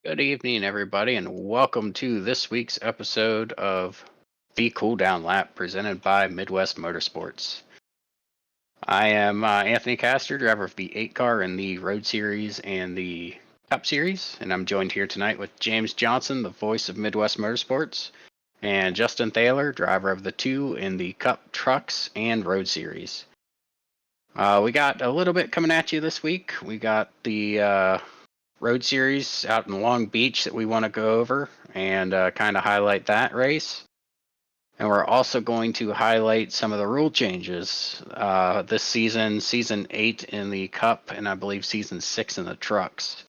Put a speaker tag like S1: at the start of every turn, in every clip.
S1: Good evening, everybody, and welcome to this week's episode of the Cool Down Lap presented by Midwest Motorsports. I am Anthony Castor, driver of the 8 car in the Road Series and the Cup Series, and I'm joined here tonight with James Johnson, the voice of Midwest Motorsports, and Justin Thaler, driver of the 2 in the Cup Trucks and Road Series. We got a little bit coming at you this week. We got the Road Series out in Long Beach that we want to go over and kind of highlight that race. And we're also going to highlight some of the rule changes this season, season 8 in the Cup, and I believe season 6 in the Trucks.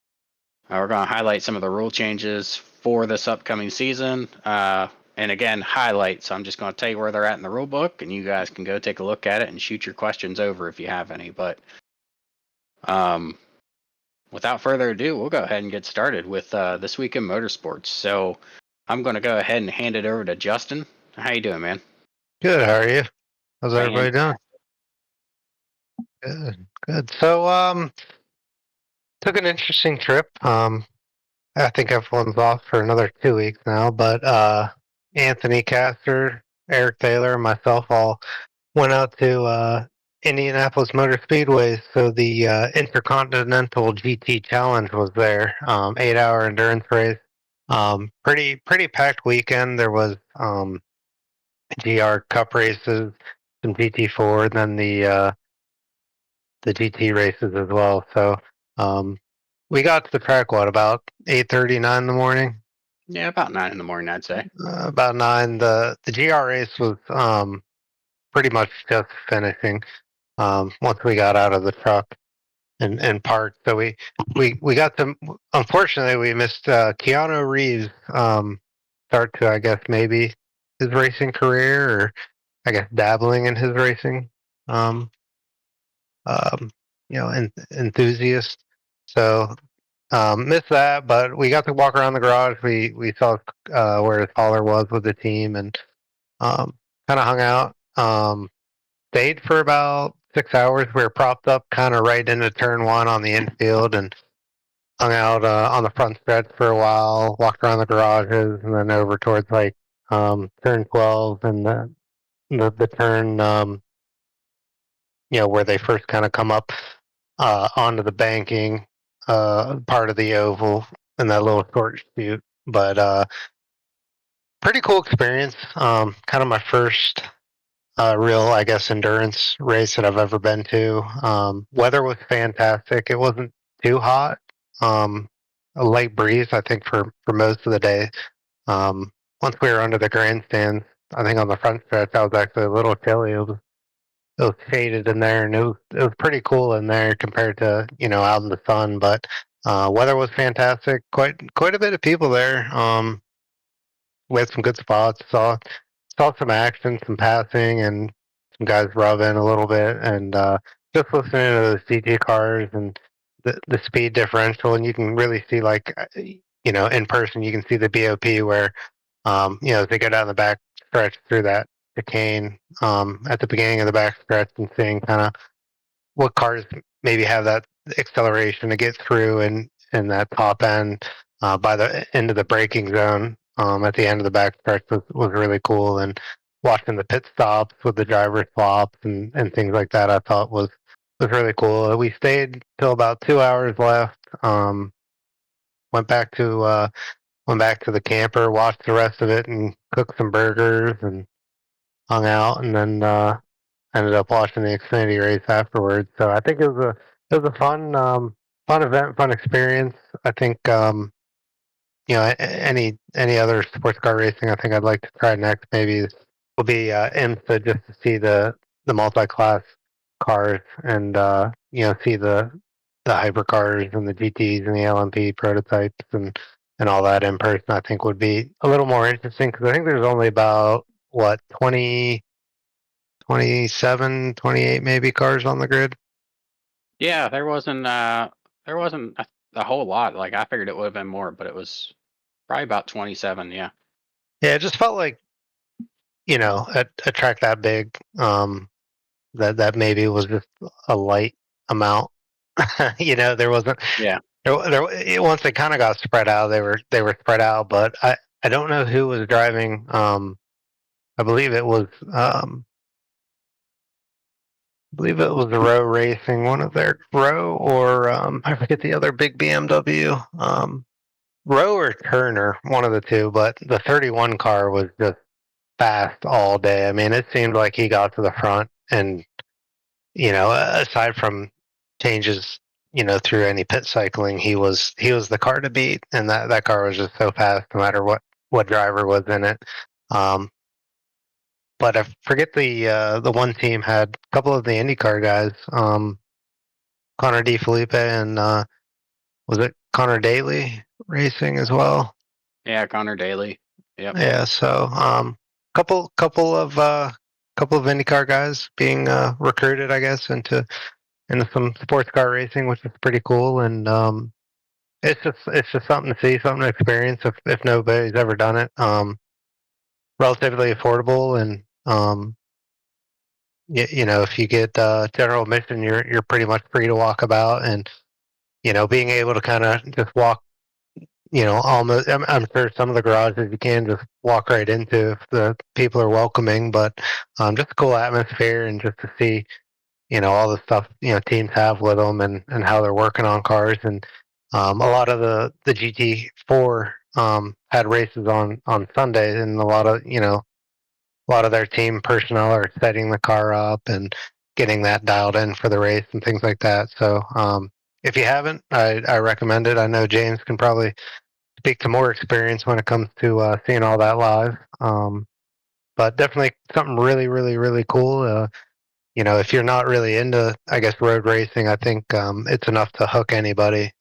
S1: We're going to highlight some of the rule changes for this upcoming season. And again, highlight. So I'm just going to tell you where they're at in the rule book, and you guys can go take a look at it and shoot your questions over if you have any. But without further ado, we'll go ahead and get started with This Week in Motorsports. So I'm going to go ahead and hand it over to Justin. How you doing, man?
S2: Good. How are you? How's everybody doing? Good. So, took an interesting trip. I think everyone's off for another 2 weeks now, but Anthony Castor, Eric Taylor, and myself all went out to Indianapolis Motor Speedway. So the Intercontinental GT Challenge was there. 8-hour endurance race. Pretty packed weekend. There was GR Cup races, some GT4, and then the GT races as well. So we got to the track about 8:39 in the morning.
S1: Yeah, about 9 in the morning, I'd say.
S2: About 9. The GR race was pretty much just finishing once we got out of the truck and parked. So we got to. Unfortunately, we missed Keanu Reeves start to, I guess, maybe his racing career, or I guess dabbling in his racing. Um, Enthusiast. So missed that, but we got to walk around the garage. We saw where his hauler was with the team, and kind of hung out. Stayed for about 6 hours. We were propped up kind of right into turn one on the infield, and hung out on the front stretch for a while. Walked around the garages, and then over towards like turn 12 and the turn where they first kind of come up onto the banking part of the oval in that little short chute. But pretty cool experience. Kind of my first real, I guess, endurance race that I've ever been to. Weather was fantastic. It wasn't too hot. A light breeze, I think, for most of the day. Once we were under the grandstands, I think on the front stretch, I was actually a little chilly. It was shaded in there, and it was pretty cool in there compared to out in the sun. But weather was fantastic. Quite a bit of people there. We had some good spots. Saw some action, some passing, and some guys rubbing a little bit, and just listening to those CG cars and the speed differential, and you can really see, like, in person, you can see the BOP where as they go down the back stretch through that chicane at the beginning of the back stretch, and seeing kind of what cars maybe have that acceleration to get through in that top end by the end of the braking zone at the end of the back stretch was really cool. And watching the pit stops with the driver swaps and things like that, I thought was really cool. We stayed till about 2 hours left. Went back to the camper, watched the rest of it, and cooked some burgers and hung out, and then ended up watching the Xfinity race afterwards. So I think it was a fun event, fun experience. I think any other sports car racing, I think I'd like to try next. Maybe will be IMSA, just to see the multi-class cars, and see the hypercars and the GTs and the LMP prototypes and all that in person. I think would be a little more interesting, because I think there's only about, what, 20, 27, 28 maybe cars on the grid.
S1: Yeah, there wasn't a whole lot. Like, I figured it would have been more, but it was probably about 27. Yeah.
S2: Yeah, it just felt like, a track that big, that maybe was just a light amount. There wasn't
S1: Yeah.
S2: Once they kind of got spread out, they were spread out. But I don't know who was driving. I believe it was the Row Racing, one of their Row or I forget the other big BMW. Row or Turner, one of the two. But the 31 car was just fast all day. I mean, it seemed like he got to the front, and aside from changes, through any pit cycling, he was the car to beat, and that car was just so fast, no matter what driver was in it. Um, but I forget the one team had a couple of the IndyCar guys, Connor D. Felipe and was it Connor Daly racing as well?
S1: Yeah, Connor Daly. Yep.
S2: Yeah, so couple of IndyCar guys being recruited, I guess, into some sports car racing, which is pretty cool. And it's just something to see, something to experience if nobody's ever done it. Relatively affordable, and if you get general admission, you're pretty much free to walk about, and being able to kind of just walk. Almost. I'm sure some of the garages you can just walk right into if the people are welcoming, but just a cool atmosphere, and just to see all the stuff teams have with them, and how they're working on cars. And a lot of the GT4 had races on Sundays, and a lot of their team personnel are setting the car up and getting that dialed in for the race and things like that. So if you haven't, I recommend it. I know James can probably speak to more experience when it comes to seeing all that live. But definitely something really, really, really cool. If you're not really into, I guess, road racing, I think it's enough to hook anybody.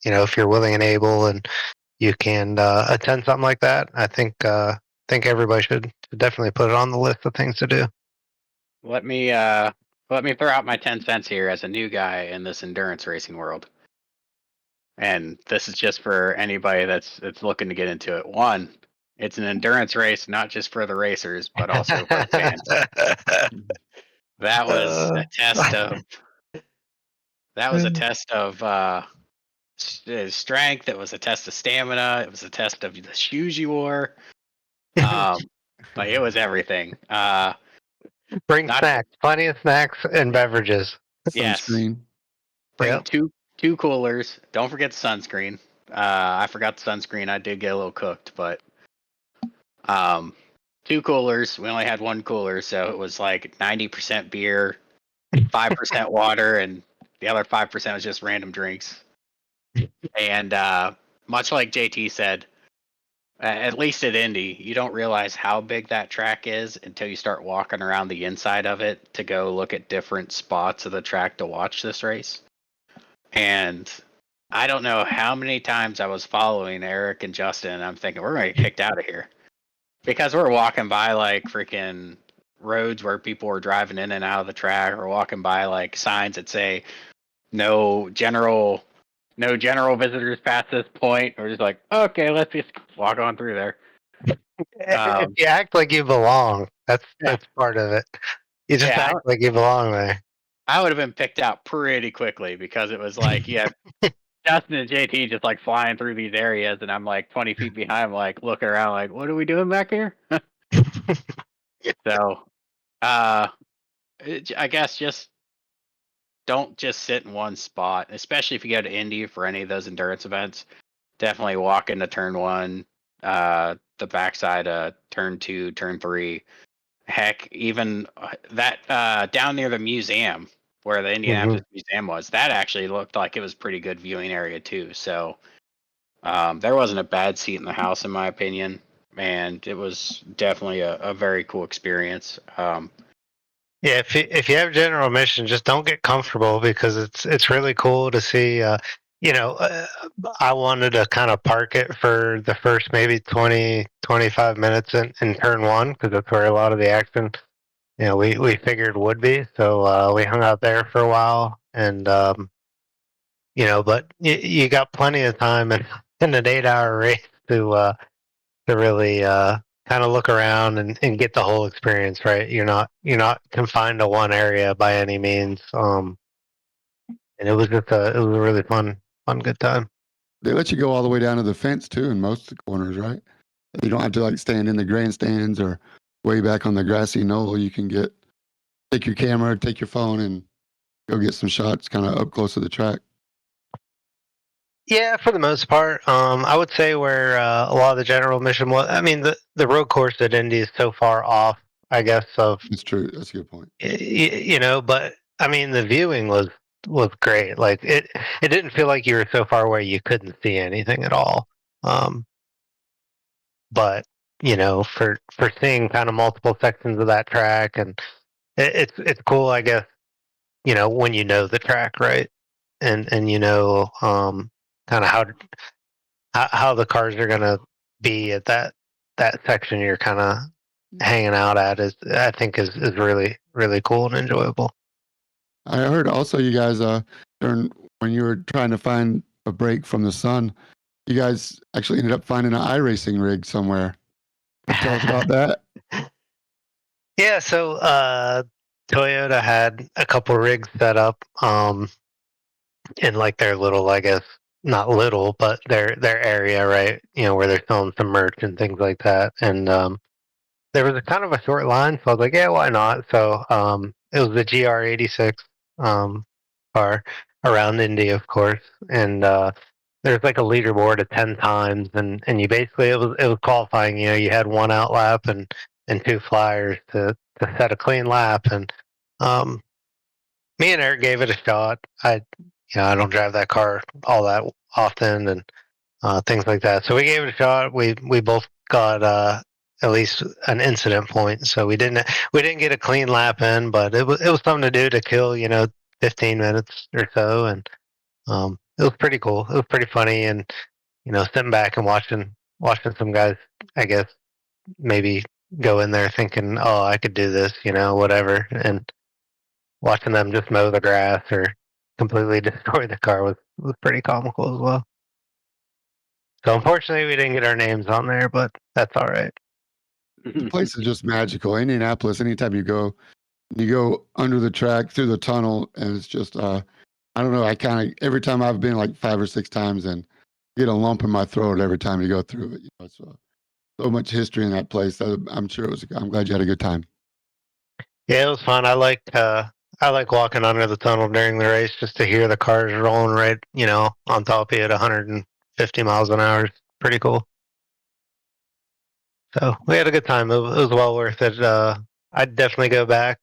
S2: If you're willing and able, and you can attend something like that, I think everybody should definitely put it on the list of things to do.
S1: Let me let me throw out my 10 cents here as a new guy in this endurance racing world. And this is just for anybody that's looking to get into it. One, it's an endurance race, not just for the racers, but also for the fans. That was a test of strength. It was a test of stamina. It was a test of the shoes you wore. Like it was everything.
S2: Bring
S1: Not
S2: snacks, plenty of snacks and beverages.
S1: yes.
S3: Sunscreen.
S1: Bring
S2: Yep.
S1: two coolers. Don't forget the sunscreen. I forgot the sunscreen. I did get a little cooked, but um, two coolers. We only had one cooler, so it was like 90% beer, 5% water, and the other 5% was just random drinks. And much like JT said, at least at Indy, you don't realize how big that track is until you start walking around the inside of it to go look at different spots of the track to watch this race. And I don't know how many times I was following Eric and Justin, and I'm thinking, we're going to get kicked out of here. Because we're walking by like freaking roads where people were driving in and out of the track, or walking by like signs that say no general visitors past this point. We're just like, okay, let's just walk on through there.
S2: If you act like you belong, that's
S1: Yeah.
S2: that's part of it. You just
S1: Yeah,
S2: act like you belong there.
S1: I would have been picked out pretty quickly because it was like, yeah, Justin and JT just like flying through these areas, and I'm like 20 feet behind, like looking around, like, what are we doing back here? So, I guess just don't just sit in one spot, especially if you go to Indy for any of those endurance events. Definitely walk into turn one, the backside of turn two, turn three. Heck, even that down near the museum where the Indianapolis Museum was, that actually looked like it was pretty good viewing area too. So there wasn't a bad seat in the house, in my opinion, and it was definitely a very cool experience.
S2: Yeah, if you have general admission, just don't get comfortable, because it's really cool to see. You know, uh, I wanted to kind of park it for the first maybe 20-25 minutes in turn one, because that's where a lot of the action, we figured would be. So we hung out there for a while, and but you got plenty of time in an 8-hour race to really kind of look around and get the whole experience, right? You're not confined to one area by any means. And it was a really fun fun, good time.
S3: They let you go all the way down to the fence too in most of the corners, right? You don't have to like stand in the grandstands or way back on the grassy knoll. You can take your camera, take your phone, and go get some shots kind of up close to the track.
S2: Yeah, for the most part. I would say where a lot of the general mission was. I mean, the road course at Indy is so far off, I guess, of
S3: It's true. That's a good point.
S2: But I mean, the viewing was great. Like it didn't feel like you were so far away you couldn't see anything at all. Um, but for seeing kind of multiple sections of that track, and it's cool, I guess. When you know the track, right, and kind of how the cars are gonna be at that section you're kind of hanging out at is I think is really really cool and enjoyable.
S3: I heard also you guys during when you were trying to find a break from the sun, you guys actually ended up finding an iRacing rig somewhere. Can you tell us about that?
S2: Yeah, so Toyota had a couple rigs set up in like their little, I guess, not little, but their area, right? Where they're selling some merch and things like that. And there was a kind of a short line, so I was like, yeah, why not? So it was the GR86 car around Indy, of course, and there's like a leaderboard of 10 times, and you basically it was qualifying. You had one out lap and two flyers to set a clean lap, and um, me and Eric gave it a shot. I don't drive that car all that often, and things like that. So we gave it a shot. We both got at least an incident point, so we didn't get a clean lap in, but it was something to do to kill 15 minutes or so, and it was pretty cool. It was pretty funny, and sitting back and watching some guys, I guess maybe go in there thinking, oh, I could do this, whatever, and watching them just mow the grass or completely destroy the car was pretty comical as well. So unfortunately, we didn't get our names on there, but that's all right.
S3: The place is just magical. Indianapolis, anytime you go under the track through the tunnel, and it's just I don't know. I kind of every time I've been like 5 or 6 times and get a lump in my throat every time you go through it. It's so much history in that place. I'm sure it was. I'm glad you had a good time.
S2: Yeah, it was fun. I like walking under the tunnel during the race just to hear the cars rolling right, on top of you at 150 miles an hour. It's pretty cool. So we had a good time. It was well worth it. I'd definitely go back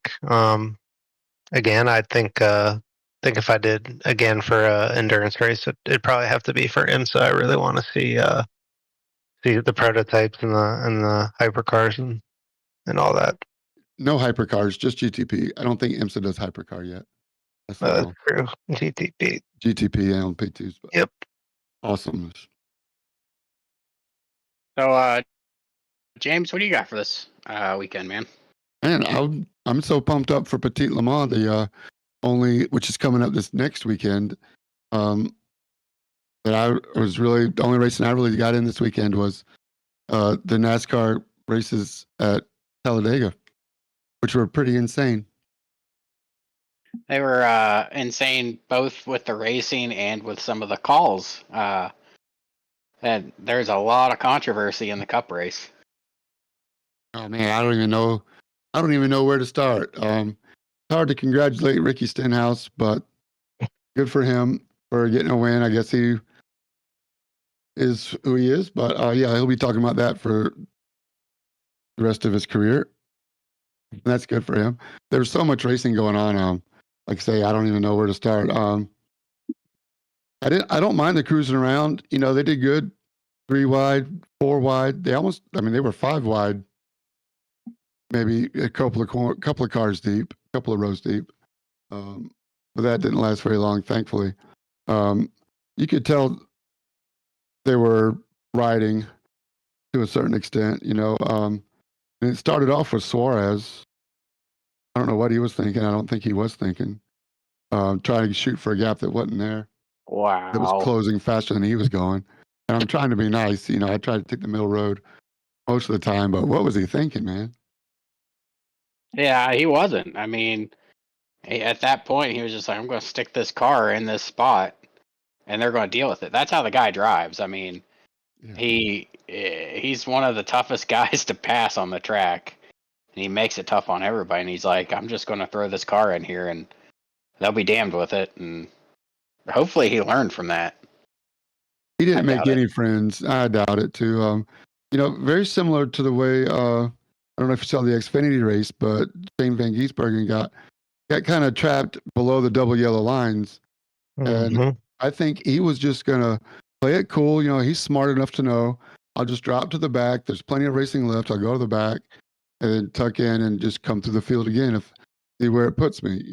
S2: again. I think if I did again for an endurance race, it'd probably have to be for IMSA. I really want to see the prototypes and the hypercars and all that.
S3: No hypercars, just GTP. I don't think IMSA does hypercar yet. That's the
S2: That's
S3: goal.
S2: true. GTP.
S3: GTP and LP2s. But
S2: Yep.
S3: awesome.
S1: So, James, what do you got for this weekend, man?
S3: Man, I'm so pumped up for Petit Le Mans, which is coming up this next weekend. That I was really the only racing I really got in this weekend was the NASCAR races at Talladega, which were pretty insane.
S1: They were insane both with the racing and with some of the calls. And there's a lot of controversy in the Cup race.
S3: Oh man, I don't even know. I don't even know where to start. It's hard to congratulate Ricky Stenhouse, but good for him for getting a win. I guess he is who he is, but yeah, he'll be talking about that for the rest of his career. And that's good for him. There's so much racing going on. Like I say, I don't even know where to start. I don't mind the cruising around. They did good. 3 wide, 4 wide. They were 5 wide, maybe a couple of cars deep, a couple of rows deep. But that didn't last very long, thankfully. You could tell they were riding to a certain extent, and it started off with Suarez. I don't know what he was thinking. I don't think he was thinking. Trying to shoot for a gap that wasn't there. It was
S1: Wow.
S3: closing faster than he was going. And I'm trying to be nice. I tried to take the middle road most of the time, but what was he thinking, man?
S1: Yeah, he wasn't. I mean, at that point, he was just like, I'm going to stick this car in this spot. and they're going to deal with it. That's how the guy drives. I mean, he's one of the toughest guys to pass on the track, and he makes it tough on everybody. And he's like, I'm just going to throw this car in here, and they'll be damned with it. And hopefully, he learned from that.
S3: He didn't make any friends. I doubt it too. Very similar to the way I don't know if you saw the Xfinity race, but Shane Van Gisbergen got kind of trapped below the double yellow lines, and I think he was just gonna play it cool. He's smart enough to know I'll just drop to the back. There's plenty of racing left. I'll go to the back and then tuck in and just come through the field again if see where it puts me.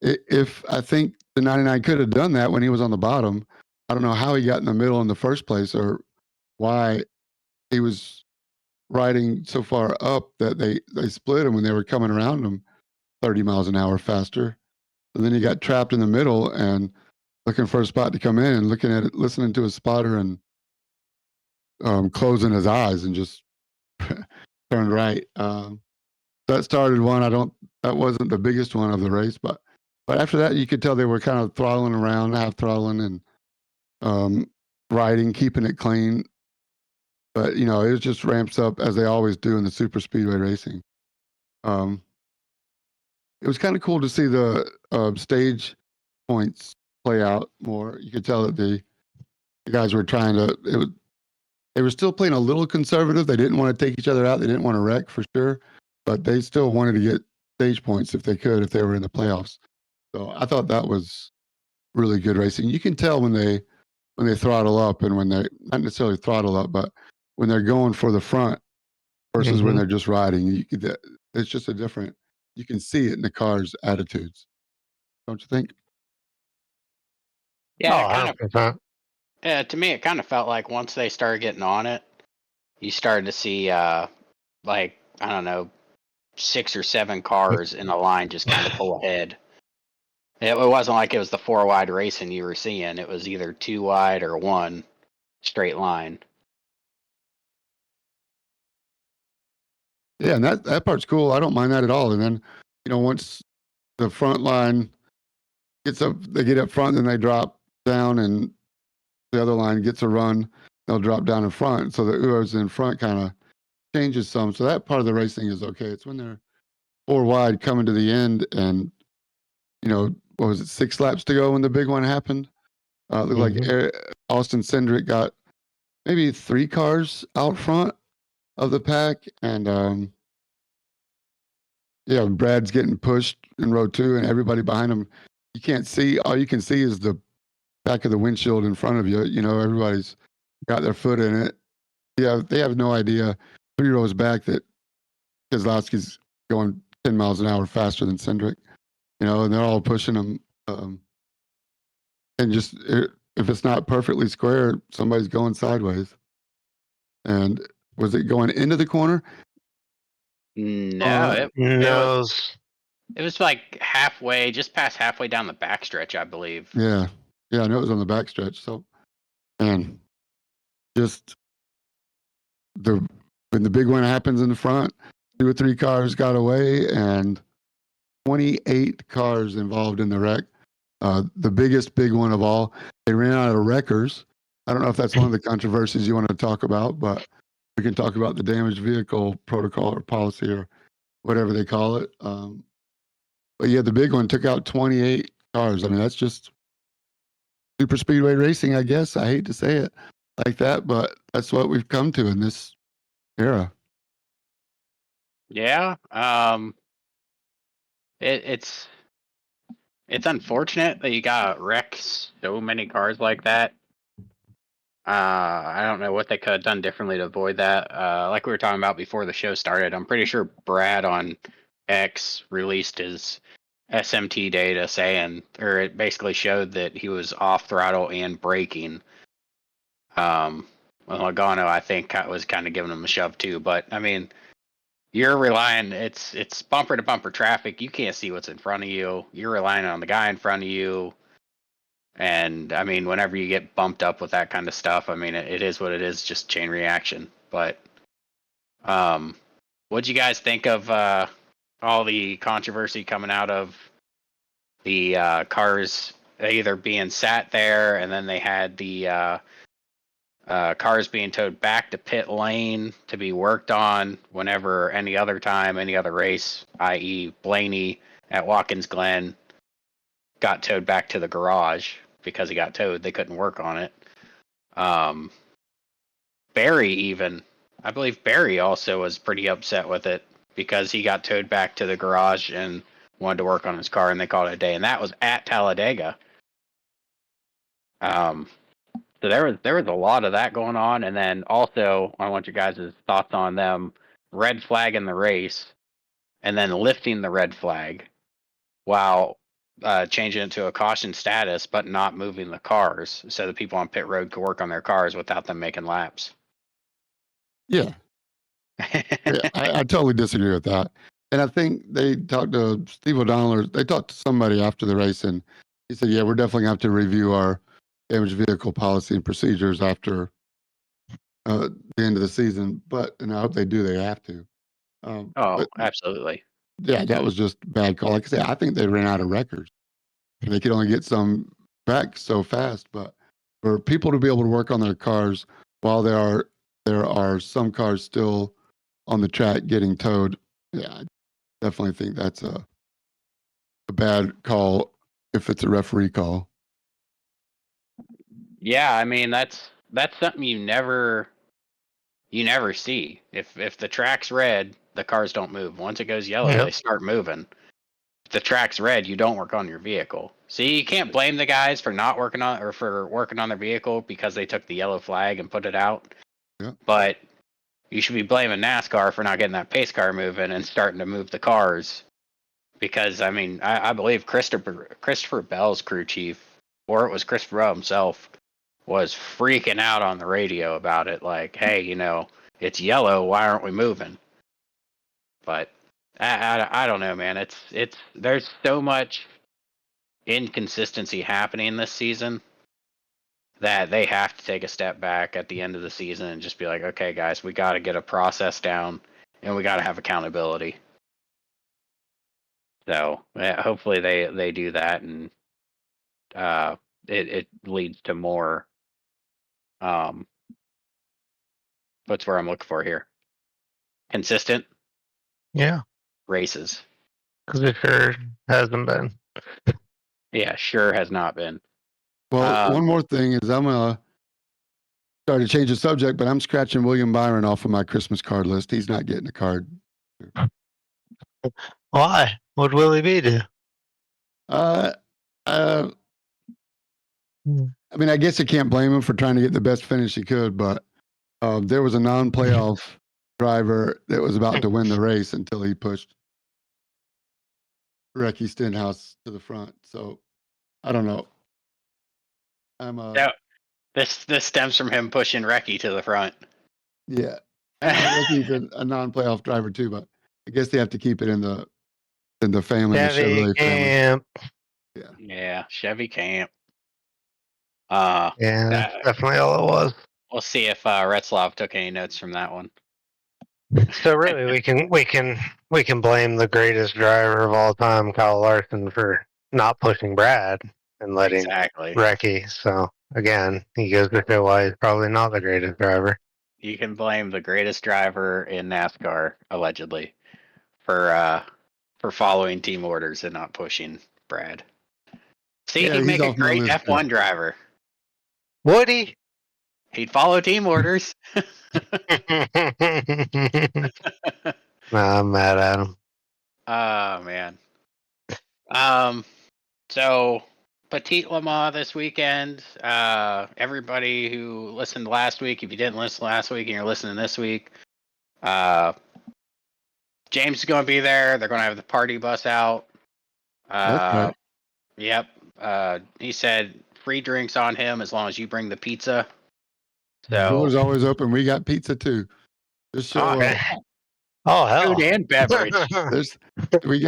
S3: If I think the 99 could have done that when he was on the bottom, I don't know how he got in the middle in the first place or why he was riding so far up that they split him when they were coming around him 30 miles an hour faster. And then he got trapped in the middle and looking for a spot to come in and looking at it, listening to his spotter and closing his eyes and just turned right. That started one. That wasn't the biggest one of the race, but after that, you could tell they were kind of throttling around, half throttling and riding, keeping it clean. But it just ramps up as they always do in the super speedway racing. It was kind of cool to see the stage points play out more. You could tell that the guys were trying to. They were still playing a little conservative. They didn't want to take each other out. They didn't want to wreck for sure, but they still wanted to get stage points if they could, if they were in the playoffs. So I thought that was really good racing. You can tell when they throttle up and when they not necessarily throttle up, but when they're going for the front versus when they're just riding. It's just a different. You can see it in the cars' attitudes, don't you think?
S1: Yeah, it kind of. To me, it kind of felt like once they started getting on it, you started to see like I don't know, 6 or 7 cars in a line just kind of pull ahead. It wasn't like it was the 4 wide racing you were seeing. It was either 2 wide or 1 straight line.
S3: Yeah, and that part's cool. I don't mind that at all. And then, once the front line gets up, they get up front, then they drop down, and the other line gets a run. They'll drop down in front, so the whoever's in front kind of changes some. So that part of the racing is okay. It's when they're 4 wide coming to the end, and what was it, 6 laps to go when the big one happened? It looked like Austin Cindric got maybe 3 cars out front of the pack, and Brad's getting pushed in row 2, and everybody behind him. You can't see. All you can see is the back of the windshield in front of you. Everybody's got their foot in it. Yeah, they have no idea 3 rows back that Keselowski's going 10 miles an hour faster than Cindric. And they're all pushing him. And just if it's not perfectly square, somebody's going sideways. And was it going into the corner?
S1: No, it was like halfway, just past halfway down the backstretch, I believe.
S3: Yeah, I know it was on the backstretch. So, and just when the big one happens in the front, 2 or 3 cars got away, and 28 cars involved in the wreck. The biggest big one of all. They ran out of wreckers. I don't know if that's one of the controversies you want to talk about, but we can talk about the damaged vehicle protocol or policy or whatever they call it. But yeah, the big one took out 28 cars. I mean, that's just super speedway racing, I guess. I hate to say it like that, but that's what we've come to in this era.
S1: Yeah. It's unfortunate that you got wrecks so many cars like that. I don't know what they could have done differently to avoid that. Like we were talking about before the show started, I'm pretty sure Brad on X released his SMT data saying, or it basically showed that he was off throttle and braking. Well, Logano, I think, was kind of giving him a shove too. But I mean, you're relying. It's bumper to bumper traffic. You can't see what's in front of you. You're relying on the guy in front of you. And I mean, whenever you get bumped up with that kind of stuff, I mean, it is what it is, just chain reaction. But what'd you guys think of all the controversy coming out of the cars either being sat there, and then they had the cars being towed back to pit lane to be worked on whenever any other time, any other race, i.e. Blaney at Watkins Glen got towed back to the garage because he got towed. They couldn't work on it. Barry even, I believe Barry also was pretty upset with it because he got towed back to the garage and wanted to work on his car, and they called it a day. And that was at Talladega. So there was a lot of that going on, and then also I want you guys' thoughts on them red flagging the race and then lifting the red flag while changing it to a caution status, but not moving the cars so the people on pit road could work on their cars without them making laps.
S3: Yeah. Yeah, I totally disagree with that. And I think they talked to Steve O'Donnell, or they talked to somebody after the race, and he said, yeah, we're definitely going to have to review our damaged vehicle policy and procedures after the end of the season. And I hope they do, they have to.
S1: Oh,
S3: But
S1: absolutely.
S3: yeah, that was just a bad call. Like I said, I think they ran out of records. And they could only get some back so fast. But for people to be able to work on their cars while there are some cars still on the track getting towed, yeah, I definitely think that's a bad call if it's a referee call.
S1: Yeah, I mean that's something you never see. If the track's red, the cars don't move. Once it goes yellow,
S2: Yep.
S1: they start moving. If the track's red, you don't work on your vehicle. See, you can't blame the guys for not working on or for working on their vehicle because they took the yellow flag and put it out.
S3: Yeah.
S1: But you should be blaming NASCAR for not getting that pace car moving and starting to move the cars. Because I mean, I believe Christopher Bell's crew chief, or it was Christopher Bell himself, was freaking out on the radio about it. Like, hey, it's yellow. Why aren't we moving? But I don't know, man. It's there's so much inconsistency happening this season that they have to take a step back at the end of the season and just be like, okay, guys, we got to get a process down and we got to have accountability. So hopefully they do that, and it leads to more. What's where I'm looking for here? Consistent
S2: Yeah,
S1: races.
S2: because it sure hasn't been.
S1: Yeah, sure has not been.
S3: Well, one more thing is I'm sorry to change the subject, but I'm scratching William Byron off of my Christmas card list. He's not getting a card.
S2: Why? What'd Willie B do?
S3: Uh, uh, I mean, I guess you can't blame him for trying to get the best finish he could, but there was a non-playoff driver that was about to win the race until he pushed Recky Stenhouse to the front. So I don't know.
S1: This stems from him pushing Recky to the front.
S3: Yeah. Recky's a non-playoff driver too, but I guess they have to keep it in the family, the Chevrolet family.
S2: Yeah,
S1: Chevy Camp.
S2: yeah, that's definitely all it was.
S1: We'll see if Retzlaff took any notes from that one.
S2: So really, we can blame the greatest driver of all time, Kyle Larson, for not pushing Brad and letting Recky. So again, he goes to show why he's probably not the greatest driver.
S1: You can blame the greatest driver in NASCAR, allegedly, for following team orders and not pushing Brad. See, he'd make a great F1 driver.
S2: Would he?
S1: He'd follow team orders.
S2: I'm mad at him.
S1: Oh man. So Petit Le Mans this weekend. Everybody who listened last week, if you didn't listen last week and you're listening this week, James is going to be there. They're going to have the party bus out.
S3: That's right.
S1: Yep. He said free drinks on him as long as you bring the pizza. So
S3: door's always open. We got pizza too. Just show up.
S2: Oh hell!
S1: Food and beverage.
S3: We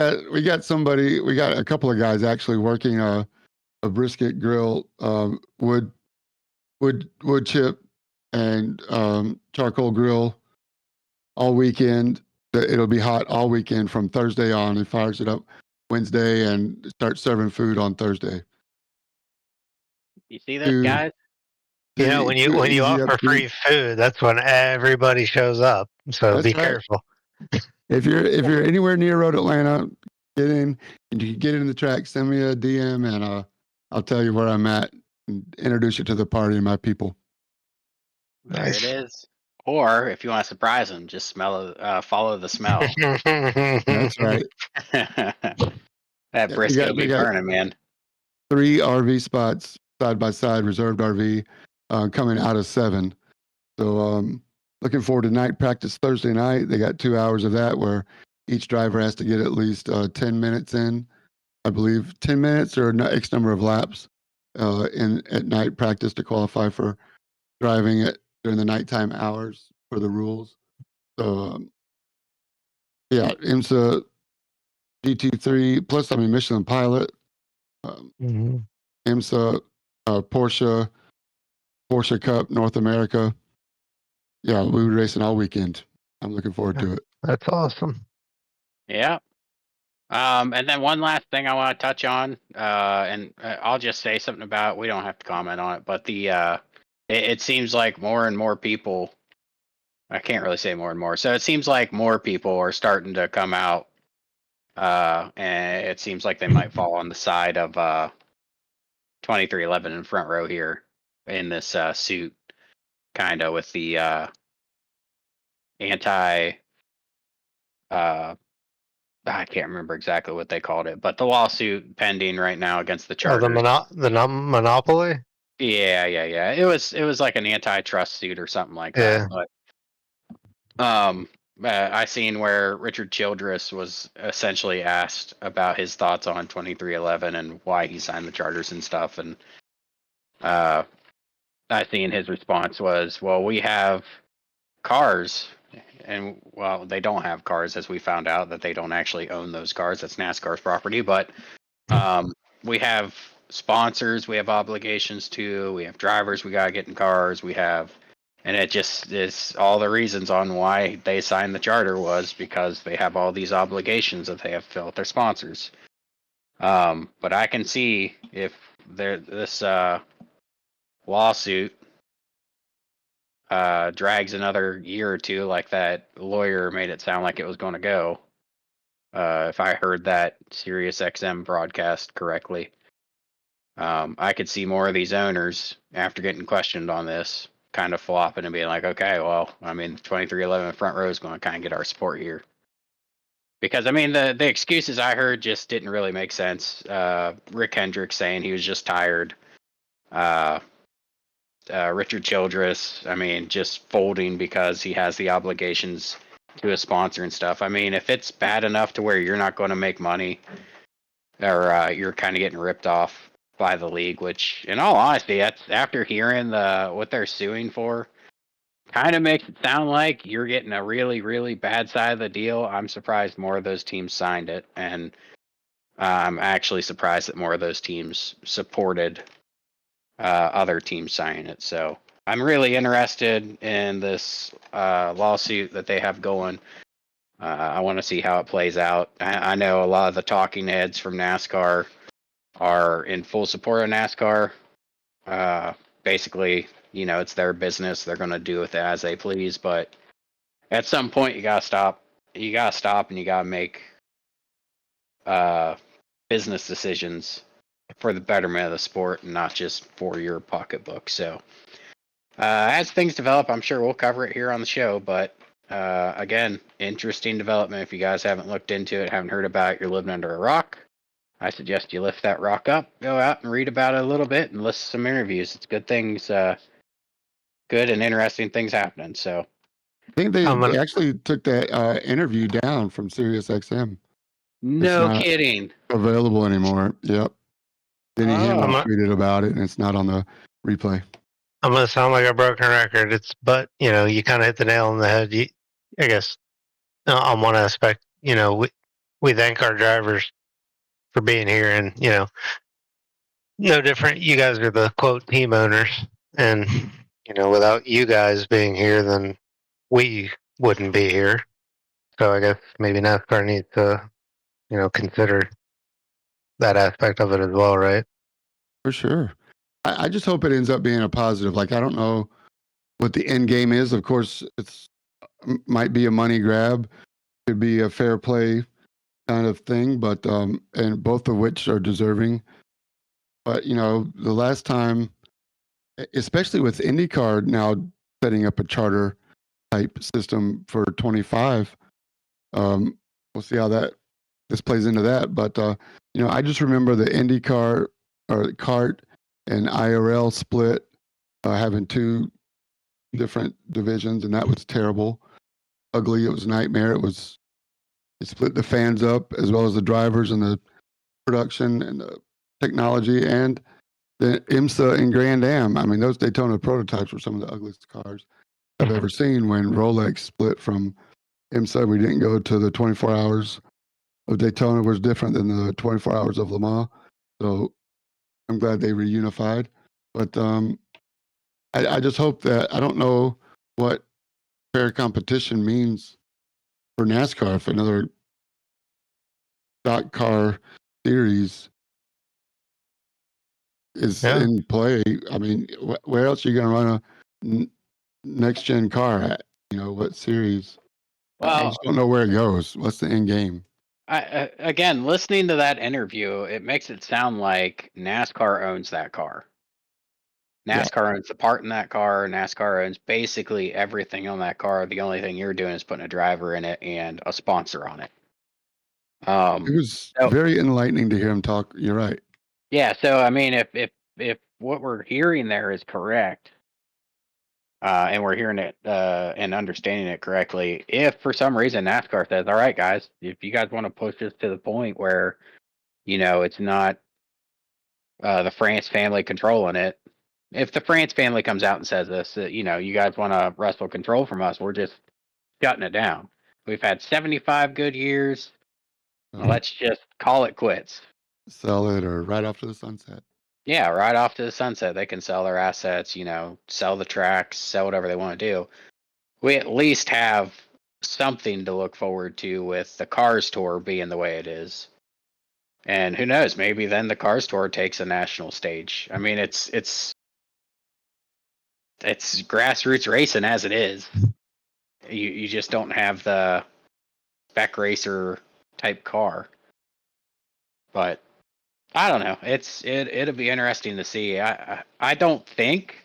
S3: got somebody. We got a couple of guys actually working a brisket grill, wood chip and charcoal grill all weekend. It'll be hot all weekend from Thursday on. He fires it up Wednesday and starts serving food on Thursday.
S1: You see this,
S3: to
S1: guys?
S2: You know, when you
S3: easy
S2: offer
S3: up to-
S2: free food, that's when everybody shows up. So
S3: That's
S2: be
S3: right.
S2: careful.
S3: If you're anywhere near Road Atlanta, get in and you can get in the track. Send me a DM and I'll tell you where I'm at and introduce you to the party and my people.
S1: There
S2: Nice.
S1: it is. Or if you want to surprise them, just follow the smell.
S3: That's right.
S1: That
S3: Yeah,
S1: Briscoe
S3: they
S1: be
S3: got
S1: burning, man.
S3: 3 RV spots side by side, reserved RV, coming out of 7. So looking forward to night practice Thursday night. They got 2 hours of that where each driver has to get at least 10 minutes in. I believe 10 minutes or X number of laps in at night practice to qualify for driving it during the nighttime hours for the rules. So yeah, IMSA GT3 plus Michelin Pilot,
S2: Mhm.
S3: IMSA, Porsche Cup North America. Yeah, we were racing all weekend. I'm looking forward to it.
S2: That's awesome.
S1: Yeah. And then one last thing I want to touch on, and I'll just say something about it. We don't have to comment on it, but it seems like more and more people. I can't really say more and more. So it seems like more people are starting to come out, and it seems like they might fall on the side of 2311 in front row here in this suit, kind of with the anti. I can't remember exactly what they called it, but the lawsuit pending right now against the
S2: Oh,
S1: charters.
S2: monopoly.
S1: Yeah. It was like an antitrust suit or something like
S2: Yeah.
S1: that. But I seen where Richard Childress was essentially asked about his thoughts on 2311 and why he signed the charters and stuff, and I seen his response was, "Well, we have cars." And well, they don't have cars, as we found out that they don't actually own those cars. That's NASCAR's property. But we have sponsors, we have obligations to, we have drivers we got to get in cars, we have, and it just is all the reasons on why they signed the charter was because they have all these obligations that they have to fill with their sponsors. But I can see if this lawsuit drags another year or two, like that lawyer made it sound like it was going to go. If I heard that Sirius XM broadcast correctly, I could see more of these owners after getting questioned on this kind of flopping and being like, okay, well, 2311 front row is going to kind of get our support here. Because the excuses I heard just didn't really make sense. Rick Hendricks saying he was just tired. Richard Childress, just folding because he has the obligations to a sponsor and stuff. If it's bad enough to where you're not going to make money, or you're kind of getting ripped off by the league, which, in all honesty, that's after hearing what they're suing for, kind of makes it sound like you're getting a really, really bad side of the deal. I'm surprised more of those teams signed it, and I'm actually surprised that more of those teams supported other teams signing it. So I'm really interested in this lawsuit that they have going. I want to see how it plays out. I know a lot of the talking heads from NASCAR are in full support of NASCAR. Basically, it's their business. They're going to do with it as they please. But at some point, you gotta stop. You gotta stop, and you gotta make business decisions for the betterment of the sport, and not just for your pocketbook. So, as things develop, I'm sure we'll cover it here on the show. But again, interesting development. If you guys haven't looked into it, haven't heard about it, you're living under a rock. I suggest you lift that rock up, go out and read about it a little bit, and listen to some interviews. It's good things, good and interesting things happening. So
S3: I think they
S2: I'm gonna,
S3: actually took that interview down from Sirius XM. It's
S1: no
S3: not
S1: kidding.
S3: available anymore. Yep. Denny
S1: Oh,
S3: Hamlin
S2: I'm
S3: tweeted about it, and it's not on the replay.
S2: I'm gonna sound like a broken record. But you kind of hit the nail on the head. I guess on one aspect, we thank our drivers for being here, and no different. You guys are the quote team owners, and without you guys being here, then we wouldn't be here. So I guess maybe NASCAR needs to consider that aspect of it as well, right?
S3: For sure. I just hope it ends up being a positive. Like, I don't know what the end game is. Of course, it's might be a money grab, could be a fair play kind of thing, but and both of which are deserving. But the last time, especially with IndyCar now setting up a charter type system for 25, we'll see how this plays into that. But I just remember the IndyCar or kart and IRL split, having two different divisions, and that was terrible, ugly. It was a nightmare. It split the fans up as well as the drivers and the production and the technology and the IMSA and Grand Am. I mean, those Daytona prototypes were some of the ugliest cars I've ever seen. When Rolex split from IMSA, we didn't go to the 24 hours of Daytona, was different than the 24 hours of Le Mans. So I'm glad they reunified. But I just hope that, I don't know what fair competition means for NASCAR if another stock car series is in play. I mean, where else are you going to run a next gen car at? What series? I just don't know where it goes. What's the end game?
S1: Again, listening to that interview, it makes it sound like NASCAR owns that car. NASCAR owns the part in that car. NASCAR owns basically everything on that car. The only thing you're doing is putting a driver in it and a sponsor on it.
S3: It was very enlightening to hear him talk. You're right.
S1: Yeah. So I mean, if what we're hearing there is correct, and we're hearing it and understanding it correctly, if for some reason NASCAR says, "All right, guys, if you guys want to push this to the point where it's not the France family controlling it." If the France family comes out and says this, you guys want to wrestle control from us, we're just shutting it down. We've had 75 good years. Let's just call it quits.
S3: Sell it or right off to the sunset.
S1: Yeah, right off to the sunset. They can sell their assets, sell the tracks, sell whatever they want to do. We at least have something to look forward to with the Cars Tour being the way it is. And who knows, maybe then the Cars Tour takes a national stage. I mean, it's grassroots racing as it is. You just don't have the spec racer type car. But I don't know. It'll be interesting to see. I don't think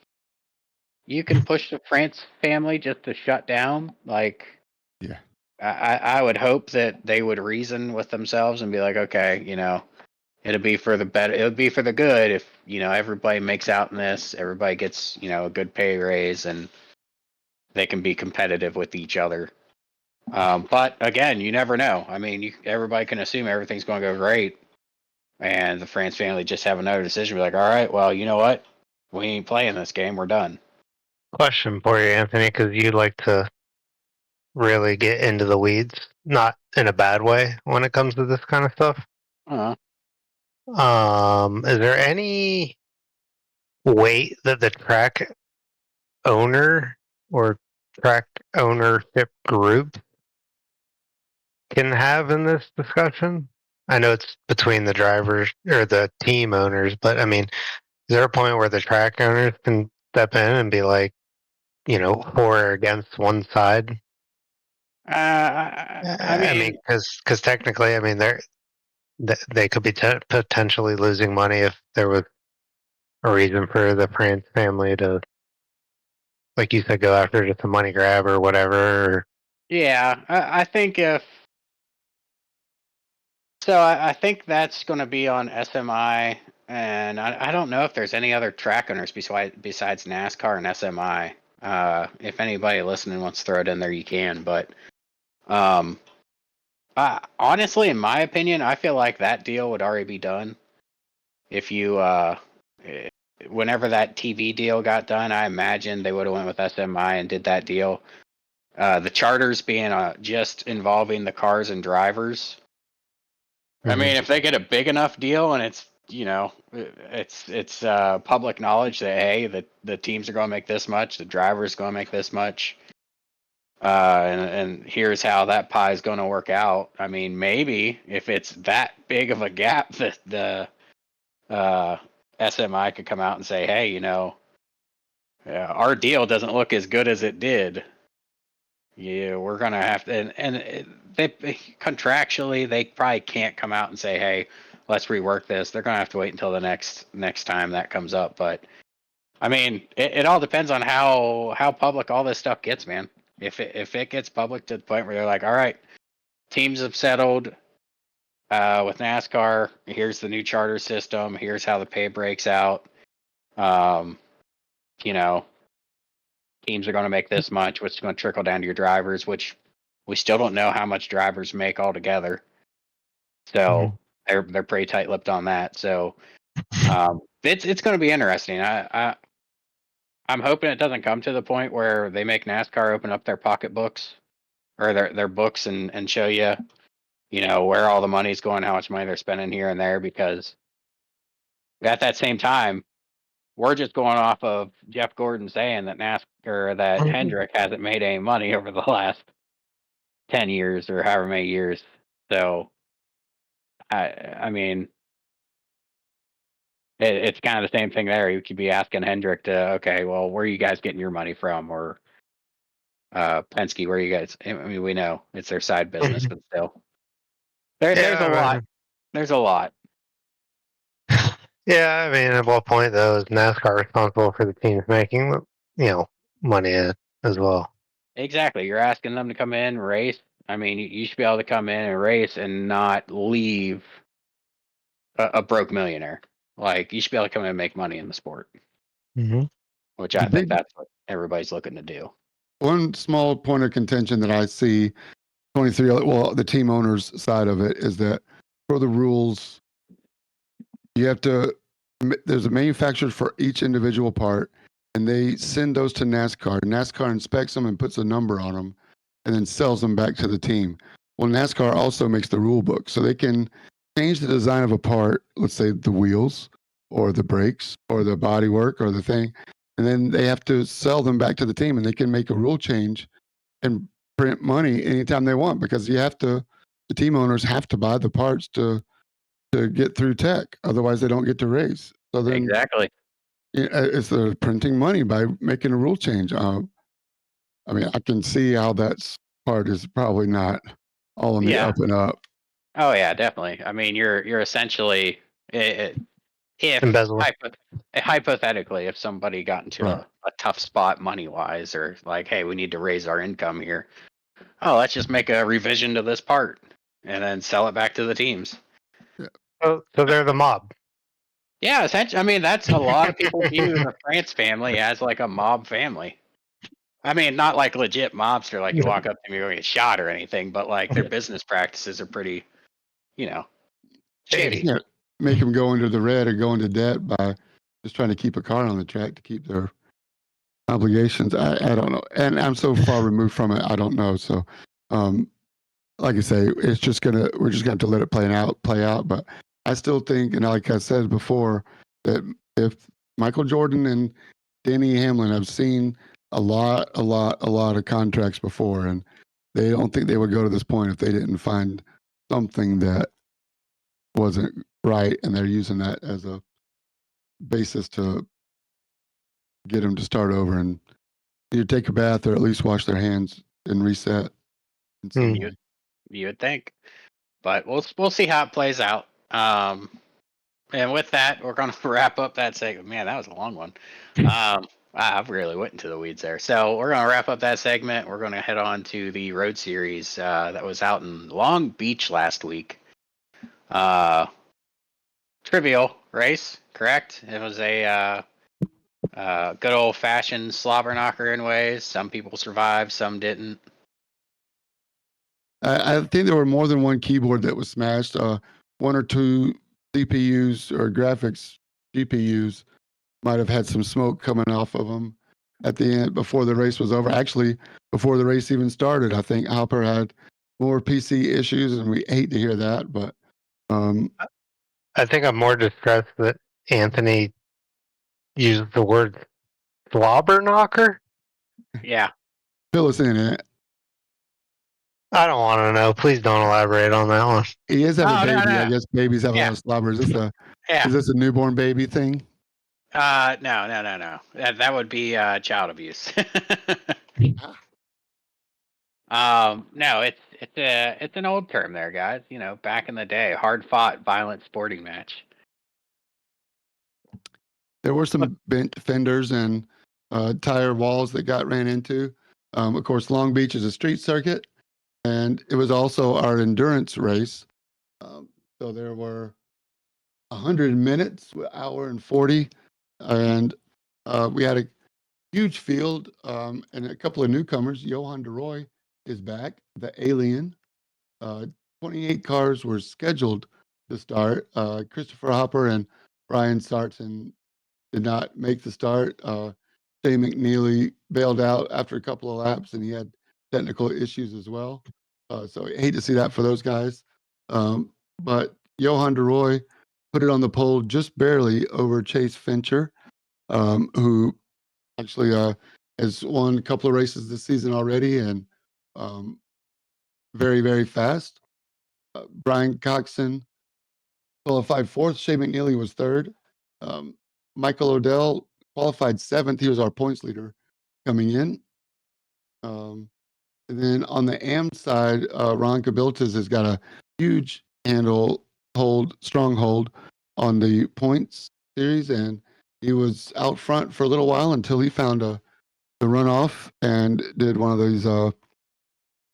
S1: you can push the France family just to shut down. Like,
S3: yeah,
S1: I would hope that they would reason with themselves and be like, okay, it'll be for the better. It'll be for the good if everybody makes out in this. Everybody gets a good pay raise and they can be competitive with each other. But again, you never know. I mean, everybody can assume everything's going to go great, and the France family just have another decision. Be like, all right, well, you know what? We ain't playing this game. We're done.
S2: Question for you, Anthony, because you like to really get into the weeds, not in a bad way when it comes to this kind of stuff. Is there any weight that the track owner or track ownership group can have in this discussion? I know it's between the drivers or the team owners, but I mean, is there a point where the track owners can step in and be like, for or against one side?
S1: I mean,
S2: because technically, I mean, they could be potentially losing money if there was a reason for the France family to, like you said, go after just a money grab or whatever.
S1: yeah, I think I think that's going to be on SMI, and I don't know if there's any other track owners besides NASCAR and SMI. If anybody listening wants to throw it in there, you can. But honestly, in my opinion, I feel like that deal would already be done. If you whenever that TV deal got done, I imagine they would have went with SMI and did that deal. The charters being just involving the cars and drivers. I mean, if they get a big enough deal and it's it's public knowledge that hey, the teams are going to make this much, the drivers going to make this much, and here's how that pie is going to work out. I mean, maybe if it's that big of a gap that the SMI could come out and say, hey, our deal doesn't look as good as it did. Yeah, we're gonna have to, they contractually they probably can't come out and say, hey, let's rework this. They're gonna have to wait until the next time that comes up. But I mean, it all depends on how public all this stuff gets, man. If it gets public to the point where they're like, all right, teams have settled with NASCAR. Here's the new charter system. Here's how the pay breaks out. You know, teams are going to make this much, which is going to trickle down to your drivers, which we still don't know how much drivers make altogether. So they're pretty tight-lipped on that. So it's going to be interesting. I'm hoping it doesn't come to the point where they make NASCAR open up their pocketbooks or their books and show you, where all the money's going, how much money they're spending here and there, because at that same time, we're just going off of Jeff Gordon saying that that Hendrick hasn't made any money over the last 10 years or however many years. So, I mean, it's kind of the same thing there. You could be asking Hendrick to, okay, well, where are you guys getting your money from? Or Penske, where are you guys? I mean, we know it's their side business, but still, there's a lot. There's a lot.
S2: Yeah, I mean, at what point though is NASCAR responsible for the teams making, money as well?
S1: Exactly. You're asking them to come in, race. I mean, you should be able to come in and race and not leave a broke millionaire. Like, you should be able to come in and make money in the sport, which I think that's what everybody's looking to do.
S3: One small point of contention that I see 23, well, the team owners side of it is that for the rules, there's a manufacturer for each individual part, and they send those to NASCAR. NASCAR inspects them and puts a number on them and then sells them back to the team. Well, NASCAR also makes the rule book, so they can change the design of a part, let's say the wheels or the brakes or the bodywork or the thing, and then they have to sell them back to the team, and they can make a rule change and print money anytime they want, because the team owners have to buy the parts to get through tech. Otherwise, they don't get to race. So then,
S1: exactly,
S3: it's the printing money by making a rule change. I mean, I can see how that part is probably not all in the up and up.
S1: Oh yeah, definitely. I mean, you're essentially hypothetically, if somebody got into a tough spot money wise, or like, hey, we need to raise our income here. Oh, let's just make a revision to this part and then sell it back to the teams.
S3: Yeah.
S2: So they're the mob.
S1: Yeah, essentially. I mean, that's a lot of people view the France family as like a mob family. I mean, not like legit mobster, like you walk up to me or get shot or anything, but like their business practices are pretty, shady.
S3: You can't make them go into the red or go into debt by just trying to keep a car on the track to keep their obligations. I don't know, and I'm so far removed from it. I don't know. So, like I say, we're just gonna have to let it play out. But I still think, and like I said before, that if Michael Jordan and Denny Hamlin have seen a lot of contracts before, and they don't think they would go to this point if they didn't find something that wasn't right, and they're using that as a basis to get them to start over and either take a bath or at least wash their hands and reset.
S1: You would think, but we'll see how it plays out. And with that, we're going to wrap up that segment. Man, that was a long one. I've really went into the weeds there. So we're going to wrap up that segment. We're going to head on to the road series that was out in Long Beach last week. Trivial race, correct? It was a good old-fashioned slobber knocker in ways. Some people survived, some didn't.
S3: I think there were more than one keyboard that was smashed. One or two CPUs or graphics GPUs might have had some smoke coming off of them at the end before the race was over. Actually, before the race even started, I think Hopper had more PC issues, and we hate to hear that. But
S2: I think I'm more distressed that Anthony used the word slobber knocker.
S1: Yeah.
S3: Fill us in it.
S2: I don't want to know. Please don't elaborate on that one.
S3: He is having a baby. I guess babies have a lot of slobbers.
S1: Yeah.
S3: Is this a newborn baby thing?
S1: No. That would be child abuse. No, it's an old term there, guys. You know, back in the day, hard fought, violent sporting match.
S3: There were some bent fenders and tire walls that got ran into. Of course, Long Beach is a street circuit, and it was also our endurance race. So there were 100 minutes, hour and 40, and we had a huge field and a couple of newcomers. Johan DeRoy is back, the alien. 28 cars were scheduled to start. Christopher Hopper and Brian Sartzen did not make the start. Jay McNeely bailed out after a couple of laps, and he had technical issues as well. So I hate to see that for those guys. But Johan DeRoy put it on the pole just barely over Chase Fincher, who actually has won a couple of races this season already and very, very fast. Brian Coxon qualified fourth. Shea McNeely was third. Michael Odell qualified seventh. He was our points leader coming in. And then on the AM side, Ron Kabiltas has got a huge stronghold on the points series, and he was out front for a little while until he found the runoff and did one of these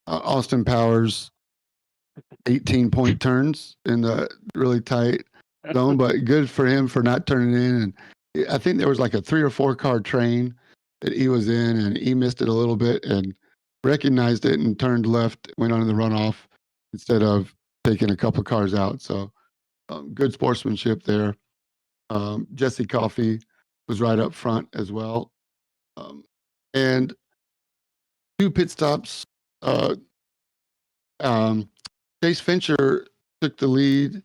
S3: Austin Powers 18-point turns in the really tight zone, but good for him for not turning in. And I think there was like a 3 or 4 car train that he was in, and he missed it a little bit and recognized it and turned left, went on the runoff instead of taking a couple cars out. So good sportsmanship there. Jesse Coffey was right up front as well. And 2 pit stops. Chase Fincher took the lead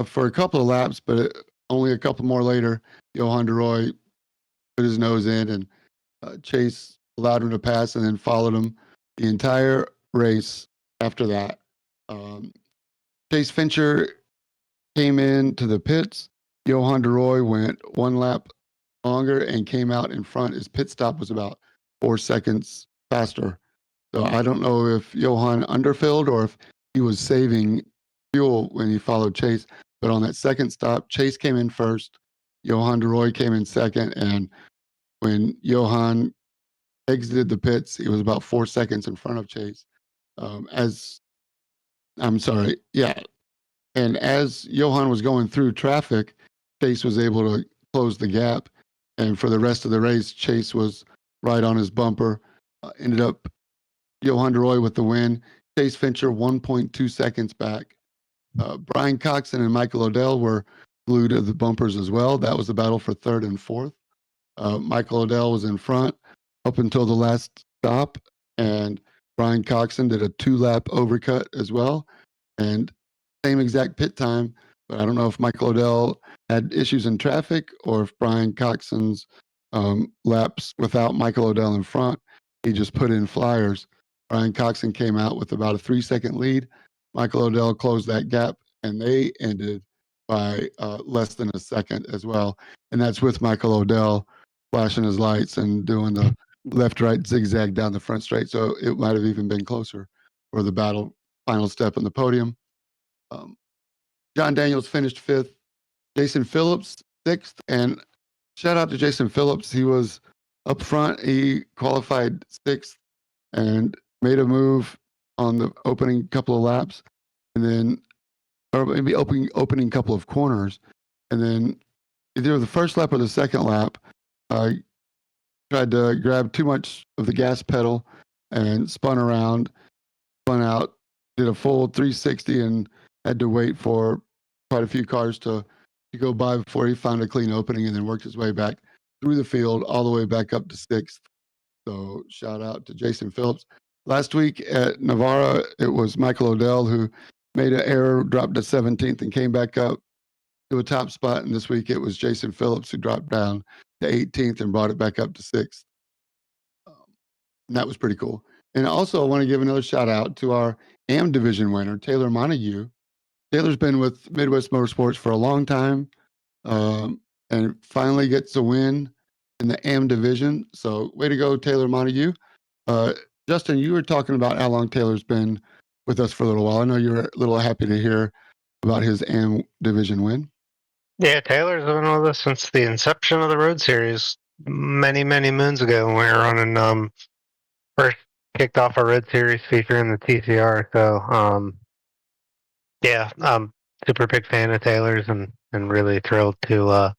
S3: for a couple of laps, but only a couple more later, Johan DeRoy put his nose in, and Chase allowed him to pass and then followed him the entire race after that. Chase Fincher came into the pits. Johan DeRoy went 1 lap longer and came out in front. His pit stop was about 4 seconds faster. So I don't know if Johan underfilled or if he was saving fuel when he followed Chase. But on that second stop, Chase came in first. Johan DeRoy came in second. And when Johan exited the pits, he was about 4 seconds in front of Chase. And as Johan was going through traffic, Chase was able to close the gap. And for the rest of the race, Chase was right on his bumper. Ended up Johan DeRoy with the win. Chase Fincher 1.2 seconds back. Brian Coxon and Michael Odell were glued to the bumpers as well. That was the battle for third and fourth. Michael Odell was in front up until the last stop, and Brian Coxon did a 2-lap overcut as well. And same exact pit time, but I don't know if Michael Odell had issues in traffic or if Brian Coxon's laps without Michael Odell in front, he just put in flyers. Brian Coxon came out with about a 3-second lead. Michael Odell closed that gap, and they ended by less than a second as well. And that's with Michael Odell flashing his lights and doing the left-right zigzag down the front straight. So it might have even been closer for the final step on the podium. John Daniels finished 5th. Jason Phillips 6th. And shout out to Jason Phillips. He was up front. He qualified 6th and made a move on the opening couple of laps, and then, or maybe opening couple of corners, and then either the first lap or the second lap, tried to grab too much of the gas pedal and spun around, spun out, did a full 360, and had to wait for quite a few cars to go by before he found a clean opening, and then worked his way back through the field all the way back up to 6th. So shout out to Jason Phillips. Last week at Navarra, it was Michael Odell who made an error, dropped to 17th, and came back up to a top spot. And this week it was Jason Phillips who dropped down to 18th and brought it back up to 6th. And that was pretty cool. And also, I want to give another shout out to our AM division winner, Taylor Montague. Taylor's been with Midwest Motorsports for a long time. and finally gets a win in the AM division. So way to go, Taylor Montague. Justin, you were talking about how long Taylor's been with us for a little while. I know you're a little happy to hear about his AM division win.
S2: Yeah, Taylor's been with us since the inception of the Road Series many, many moons ago when we were running first kicked off our Road Series featuring the TCR. So yeah, I'm super big fan of Taylor's and really thrilled to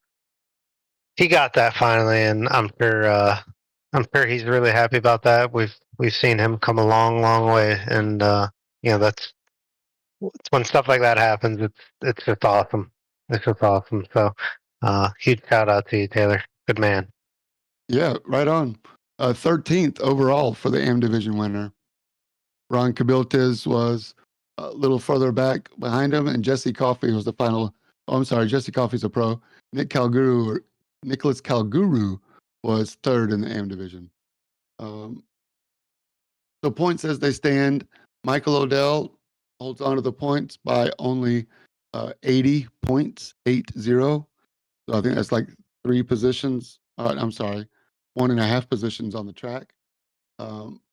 S2: he got that finally, and I'm sure he's really happy about that. We've seen him come a long, long way, and that's when stuff like that happens. It's just awesome. It's just awesome. So huge shout out to you, Taylor. Good man.
S3: Yeah, right on. 13th overall for the AM division winner. Ron Cabiltes was a little further back behind him, and Jesse Coffey was the final. Oh, I'm sorry, Jesse Coffey's a pro. Nicholas Calguru was third in the AM division. So points as they stand, Michael Odell holds on to the points by only 80 points, 8-0. So I think that's like 3 positions. I'm sorry, 1.5 positions on the track.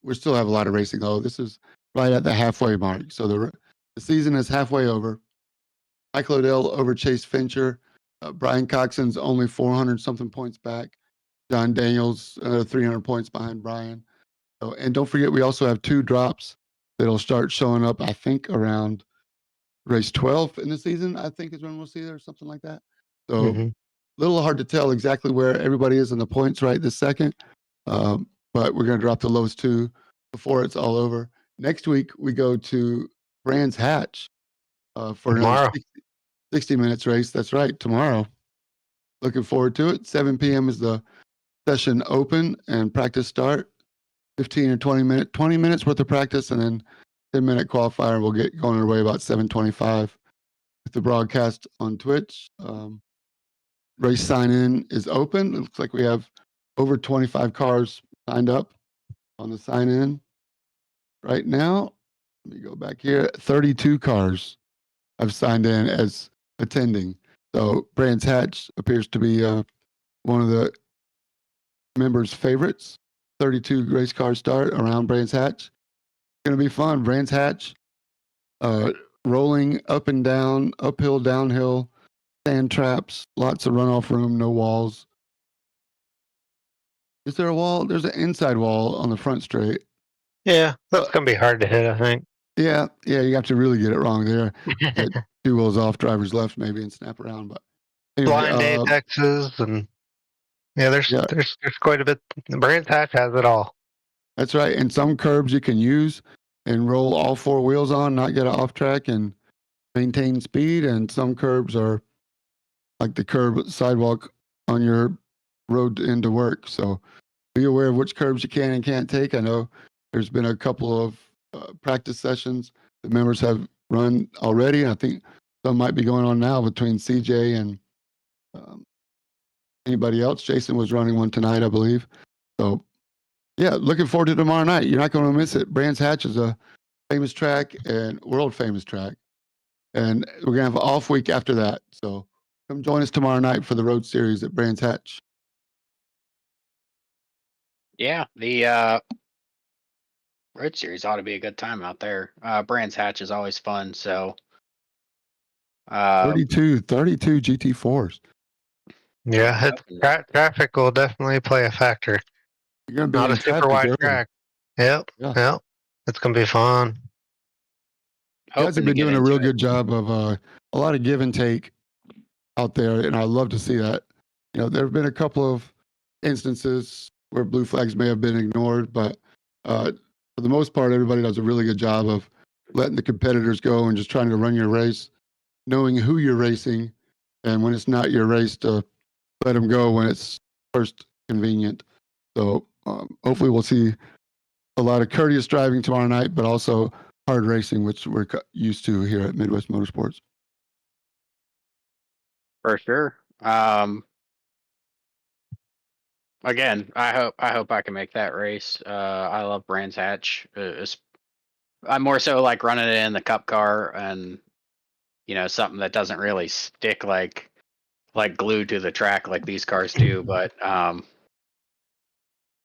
S3: We still have a lot of racing though. This is right at the halfway mark. So the season is halfway over. Michael Odell over Chase Fincher. Brian Coxon's only 400 something points back. John Daniels 300 points behind Brian. So, and don't forget, we also have 2 drops that'll start showing up. I think around race 12 in the season. I think is when we'll see there, something like that. So a little hard to tell exactly where everybody is in the points right this second. But we're going to drop the lowest 2 before it's all over. Next week, we go to Brands Hatch for another
S2: Tomorrow.
S3: 60 minutes race. That's right, tomorrow. Looking forward to it. 7 p.m. is the session open and practice start. 15 or 20 minutes worth of practice, and then 10-minute qualifier. We'll get going our way about 7:25 with the broadcast on Twitch. Race sign-in is open. It looks like we have over 25 cars signed up on the sign-in right now. Let me go back here. 32 cars have signed in as attending. So Brands Hatch appears to be one of the members' favorites. 32 race cars start around Brands Hatch. It's going to be fun. Brands Hatch, rolling up and down, uphill, downhill, sand traps, lots of runoff room, no walls. Is there a wall? There's an inside wall on the front straight.
S2: Yeah, that's gonna be hard to hit, I think.
S3: Yeah, you have to really get it wrong there. Get 2 wheels off, driver's left, maybe, and snap around. But anyway,
S2: Blind apexes and there's quite a bit. Brands Hatch has it all.
S3: That's right. And some curbs you can use and roll all 4 wheels on, not get off track and maintain speed. And some curbs are like the curb sidewalk on your road into work. So be aware of which curbs you can and can't take. I know there's been a couple of practice sessions that members have run already. I think some might be going on now between CJ and anybody else. Jason was running one tonight, I believe. So yeah, looking forward to tomorrow night. You're not going to miss it. Brands Hatch is a famous track and world famous track. And we're going to have an off week after that. So come join us tomorrow night for the road series at Brands Hatch.
S1: Yeah, the road series ought to be a good time out there. Brands Hatch is always fun. So
S3: 32 GT4s.
S2: Yeah, traffic will definitely play a factor.
S3: You're going to be
S2: Not
S3: in
S2: a super wide
S3: early.
S2: track. Yep. It's going to be fun.
S3: You guys have been doing a real good job of a lot of give and take out there, and I love to see that. There have been a couple of instances where blue flags may have been ignored, but for the most part, everybody does a really good job of letting the competitors go and just trying to run your race, knowing who you're racing, and when it's not your race, to let them go when it's first convenient. So hopefully we'll see a lot of courteous driving tomorrow night, but also hard racing, which we're used to here at Midwest Motorsports.
S1: For sure. Again, I hope I can make that race. I love Brands Hatch. I'm more so like running it in the cup car and something that doesn't really stick like like glued to the track like these cars do, but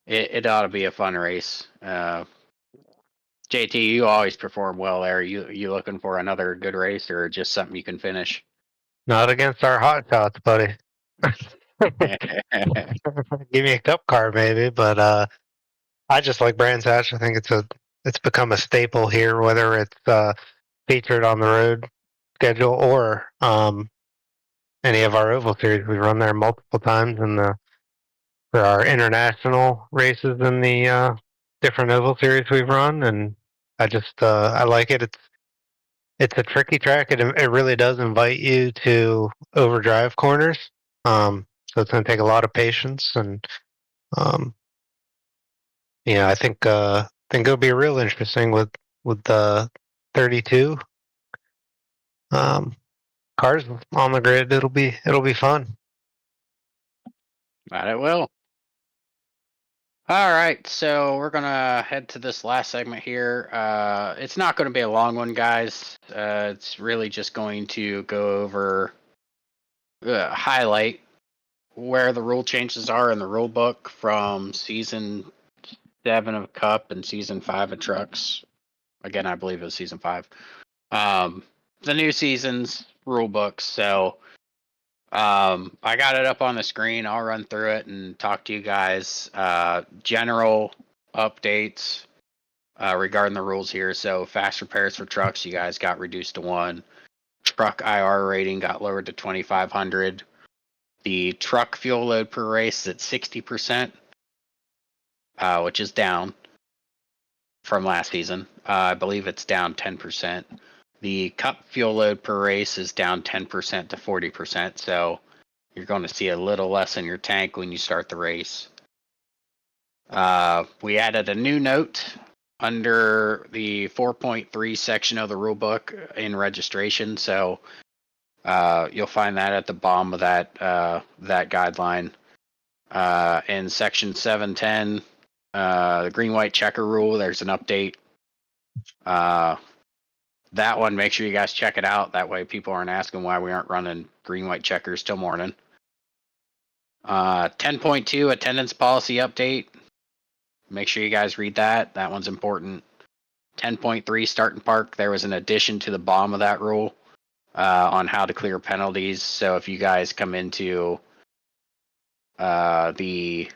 S1: it ought to be a fun race. JT, you always perform well there. You looking for another good race or just something you can finish?
S2: Not against our hot shots, buddy. Give me a cup car maybe, but I just like Brands Hatch. I think it's become a staple here, whether it's featured on the road schedule or any of our oval series. We run there multiple times for our international races in the different oval series we've run, and I like it. It's a tricky track. It really does invite you to overdrive corners. So it's going to take a lot of patience, and um, I think it'll be real interesting with the 32 um, cars on the grid. It'll be fun.
S1: But it will. All right, so we're gonna head to this last segment here. It's not going to be a long one, guys. It's really just going to go over, highlight where the rule changes are in the rule book from season 7 of Cup and season 5 of Trucks. Again, I believe it was season 5. The new season's rule book. So I got it up on the screen. I'll run through it and talk to you guys. General updates regarding the rules here. So fast repairs for trucks, you guys got reduced to 1. Truck IR rating got lowered to 2,500. The truck fuel load per race is at 60%, which is down from last season. I believe it's down 10%. The cup fuel load per race is down 10% to 40%. So you're going to see a little less in your tank when you start the race. We added a new note under the 4.3 section of the rulebook in registration. So you'll find that at the bottom of that guideline. In section 710, the green-white checker rule, there's an update. That one, make sure you guys check it out. That way people aren't asking why we aren't running green-white checkers till morning. 10.2 attendance policy update. Make sure you guys read that. That one's important. 10.3 start and park. There was an addition to the bottom of that rule on how to clear penalties. So if you guys come into if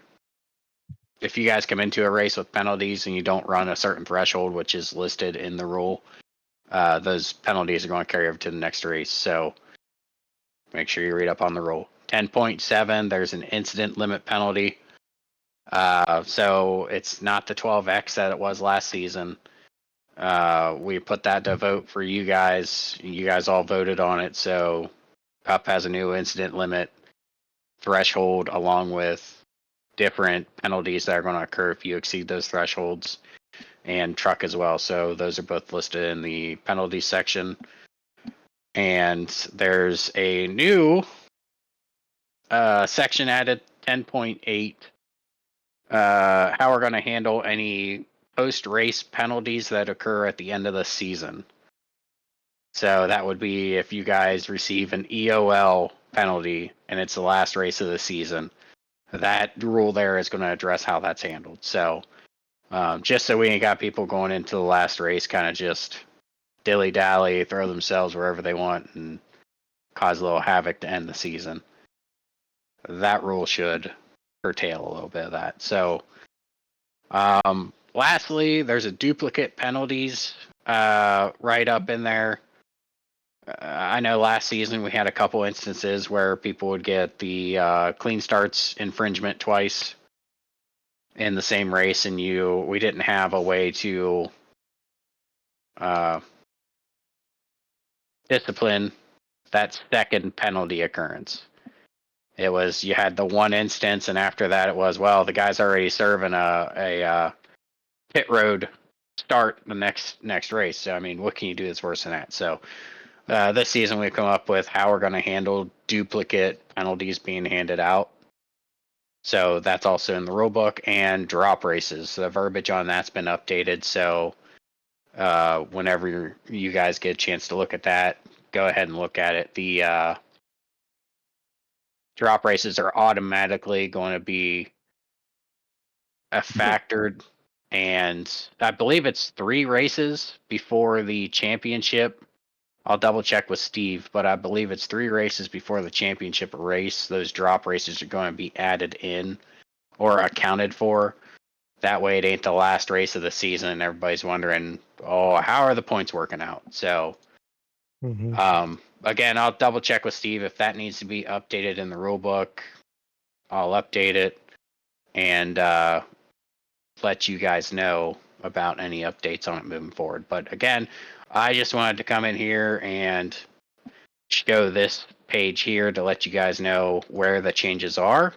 S1: you guys come into a race with penalties and you don't run a certain threshold, which is listed in the rule, those penalties are going to carry over to the next race. So make sure you read up on the rule. 10.7, there's an incident limit penalty. So it's not the 12x that it was last season. We put that to vote for you guys. You guys all voted on it. So Cup has a new incident limit threshold along with different penalties that are going to occur if you exceed those thresholds, and truck as well. So those are both listed in the penalty section. And there's a new section added, 10.8. How we're going to handle any post-race penalties that occur at the end of the season. So that would be if you guys receive an EOL penalty and it's the last race of the season. That rule there is going to address how that's handled. So just so we ain't got people going into the last race kind of just dilly-dally, throw themselves wherever they want and cause a little havoc to end the season. That rule should curtail a little bit of that. So lastly, there's a duplicate penalties right up in there. I know last season we had a couple instances where people would get the clean starts infringement twice in the same race, and we didn't have a way to discipline that second penalty occurrence. It was you had the one instance, and after that it was, well, the guy's already serving a pit road start the next race. So I mean, what can you do that's worse than that? So this season we've come up with how we're going to handle duplicate penalties being handed out. So that's also in the rule book, and drop races. The verbiage on that's been updated. So whenever you guys get a chance to look at that, go ahead and look at it. drop races are automatically going to be factored, and I believe it's 3 races before the championship. I'll double check with Steve, but I believe it's 3 races before the championship race. Those drop races are going to be added in or accounted for. That way it ain't the last race of the season and everybody's wondering, oh, how are the points working out? So again, I'll double check with Steve if that needs to be updated in the rule book. I'll update it and let you guys know about any updates on it moving forward. But again, I just wanted to come in here and show this page here to let you guys know where the changes are.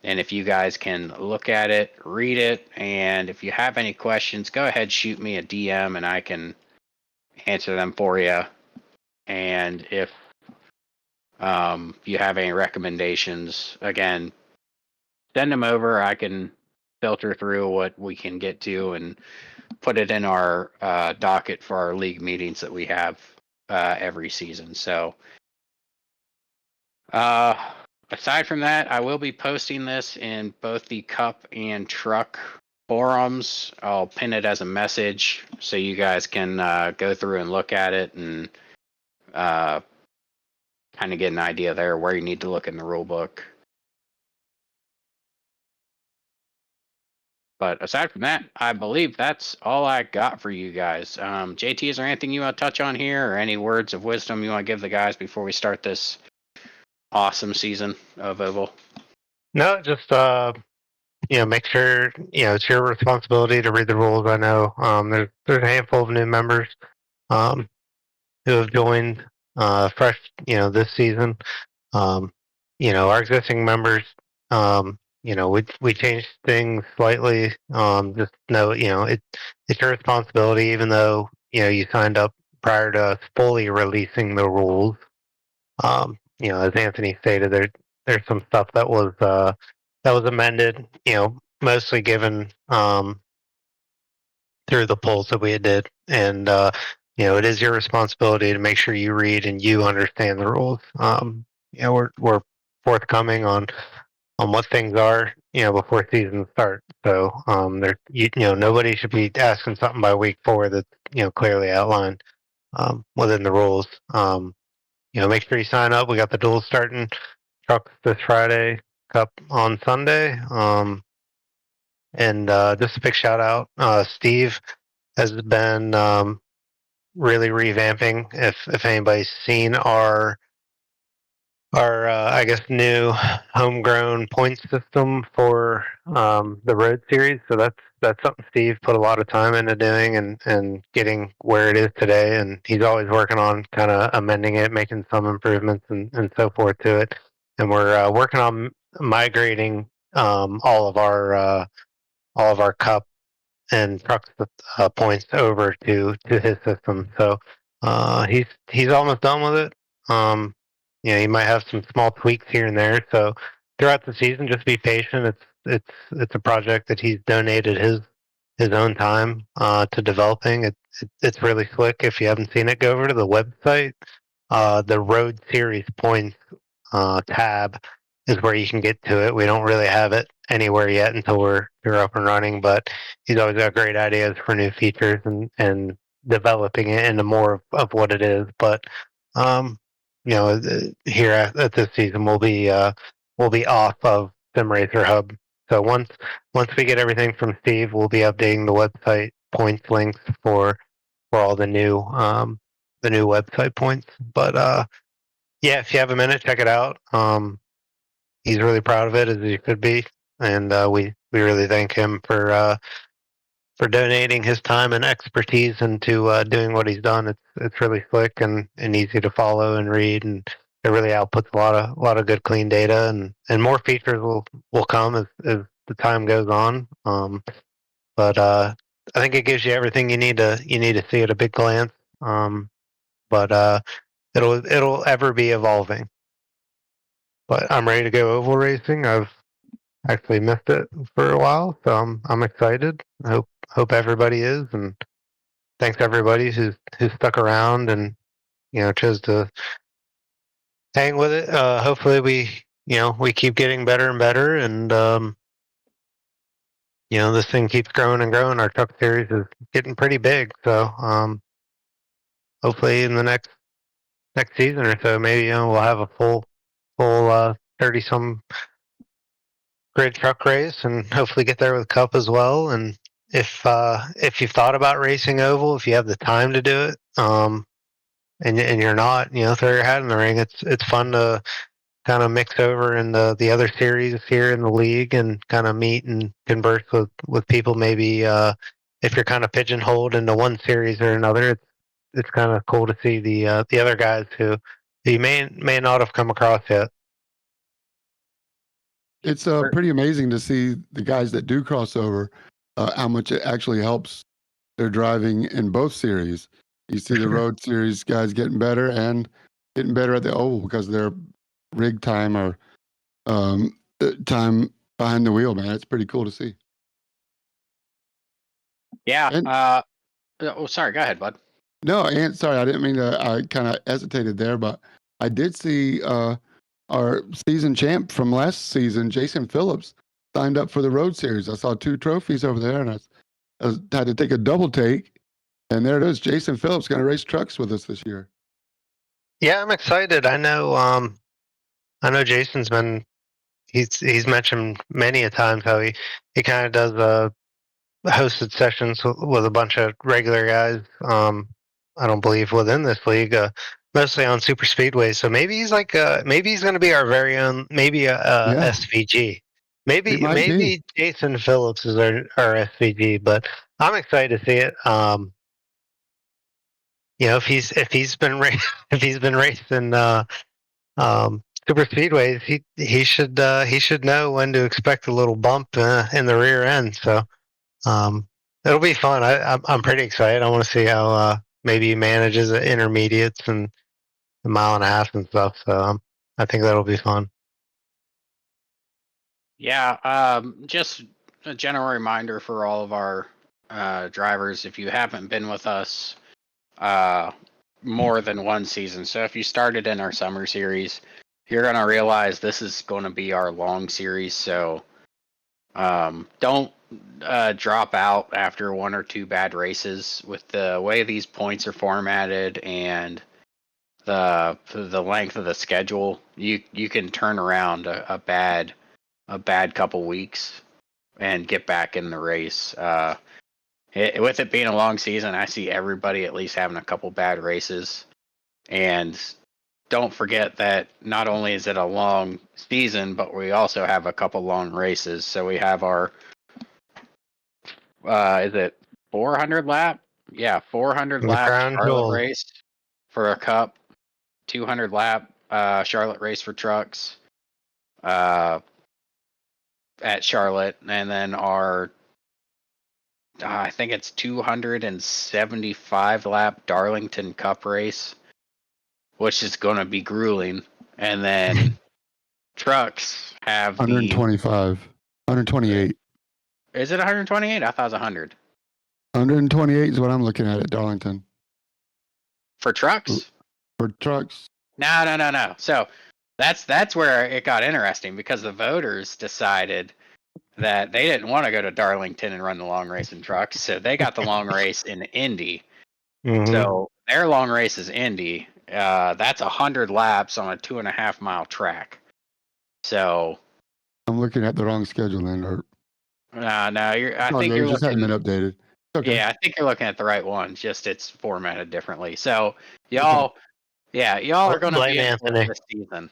S1: And if you guys can look at it, read it, and if you have any questions, go ahead, shoot me a DM and I can answer them for you. And if you have any recommendations, again, send them over. I can filter through what we can get to and put it in our docket for our league meetings that we have every season. So aside from that, I will be posting this in both the Cup and Truck forums. I'll pin it as a message so you guys can go through and look at it and kind of get an idea there where you need to look in the rule book. But aside from that, I believe that's all I got for you guys. JT, is there anything you want to touch on here or any words of wisdom you want to give the guys before we start this awesome season of Oval?
S2: No, just make sure it's your responsibility to read the rules. I know there's a handful of new members who have joined fresh this season. Our existing members, we changed things slightly. Just know it's your responsibility, even though you signed up prior to us fully releasing the rules. As Anthony stated, there's some stuff that was amended. Mostly given through the polls that we did, and it is your responsibility to make sure you read and you understand the rules. We're forthcoming on what things are before season starts. So nobody should be asking something by week 4 that's clearly outlined within the rules. Make sure you sign up. We got the duels starting. Trucks this Friday, Cup on Sunday. And just a big shout out. Steve has been really revamping. If anybody's seen our I guess new homegrown point system for the road series, so that's something Steve put a lot of time into doing and getting where it is today. And he's always working on kind of amending it, making some improvements and so forth to it. And we're working on migrating all of our Cup and Trucks points over to his system. So he's almost done with it. He might have some small tweaks here and there. So throughout the season, just be patient. It's a project that he's donated his own time to developing. It's really slick. If you haven't seen it, go over to the website. The Road Series points tab is where you can get to it. We don't really have it anywhere yet until we're up and running, but he's always got great ideas for new features and developing it into more of what it is. But here at this season we'll be off of SimRacer Hub. So once we get everything from Steve, we'll be updating the website points links for all the new website points. But yeah, if you have a minute, check it out. He's really proud of it, as he could be, and we really thank him for donating his time and expertise into doing what he's done. It's really slick and easy to follow and read, and it really outputs a lot of good clean data, and more features will come as the time goes on. But I think it gives you everything you need to see at a big glance. But it'll ever be evolving. But I'm ready to go oval racing. I've actually missed it for a while, so I'm excited. I hope everybody is, and thanks everybody who's stuck around and chose to hang with it. Hopefully we keep getting better and better, and this thing keeps growing and growing. Our truck series is getting pretty big, so hopefully in the next season or so, maybe we'll have a full 30 some grid truck race, and hopefully get there with a cup as well. And if you've thought about racing oval, if you have the time to do it, and you're not, throw your hat in the ring. It's fun to kind of mix over in the other series here in the league and kind of meet and converse with people. Maybe if you're kind of pigeonholed into one series or another, it's kind of cool to see the other guys who you may not have come across yet.
S3: It's pretty amazing to see the guys that do crossover, how much it actually helps their driving in both series. You see the road series guys getting better and getting better at the oval because their rig time or time behind the wheel, man. It's pretty cool to see.
S1: Yeah.
S3: And
S1: Sorry. Go ahead, bud.
S3: no, and sorry, I didn't mean to. I kind of hesitated there, but I did see our season champ from last season, Jason Phillips, signed up for the road series. I saw 2 trophies over there, and I had to take a double take. And there it is. Jason Phillips going to race trucks with us this year.
S2: Yeah, I'm excited. I know Jason's been he's mentioned many a times how he kind of does hosted sessions with a bunch of regular guys. I don't believe within this league, mostly on super speedways. So maybe he's maybe he's going to be our very own, maybe a
S3: Yeah.
S2: SVG.
S3: It might be.
S2: Maybe Jason Phillips is our SVG, but I'm excited to see it. If he's been if he's been racing super speedways, he should know when to expect a little bump in the rear end. So it'll be fun. I'm pretty excited. I want to see how maybe he manages the intermediates and the mile and a half and stuff. So I think that'll be fun.
S1: Yeah. Just a general reminder for all of our drivers: if you haven't been with us more than one season, so if you started in our summer series, you're gonna realize this is going to be our long series. So don't drop out after 1 or 2 bad races. With the way these points are formatted and the length of the schedule, you can turn around a bad couple weeks and get back in the race. With it being a long season, I see everybody at least having a couple bad races. And don't forget that not only is it a long season, but we also have a couple long races. So we have our is it 400 lap? Yeah, 400
S2: The
S1: lap
S2: crown
S1: Charlotte
S2: jewel.
S1: race for a cup, 200 lap Charlotte race for trucks at Charlotte, and then our I think it's 275 lap Darlington Cup race, which is going to be grueling. And then trucks have
S3: 125, 128.
S1: Is it 128? I thought it was 100.
S3: 128 is what I'm looking at Darlington.
S1: For trucks?
S3: For trucks.
S1: No. So that's where it got interesting, because the voters decided that they didn't want to go to Darlington and run the long race in trucks, so they got the long race in Indy.
S2: Mm-hmm.
S1: So their long race is Indy. That's 100 laps on a 2.5 mile track. So
S3: I'm looking at the wrong schedule then.
S1: no, I
S3: think
S1: you're
S3: just
S1: looking.
S3: hadn't been updated. Okay.
S1: Yeah, I think you're looking at the right one. Just it's formatted differently. So y'all are going to
S2: Blame
S1: be in for
S2: Anthony.
S1: this season.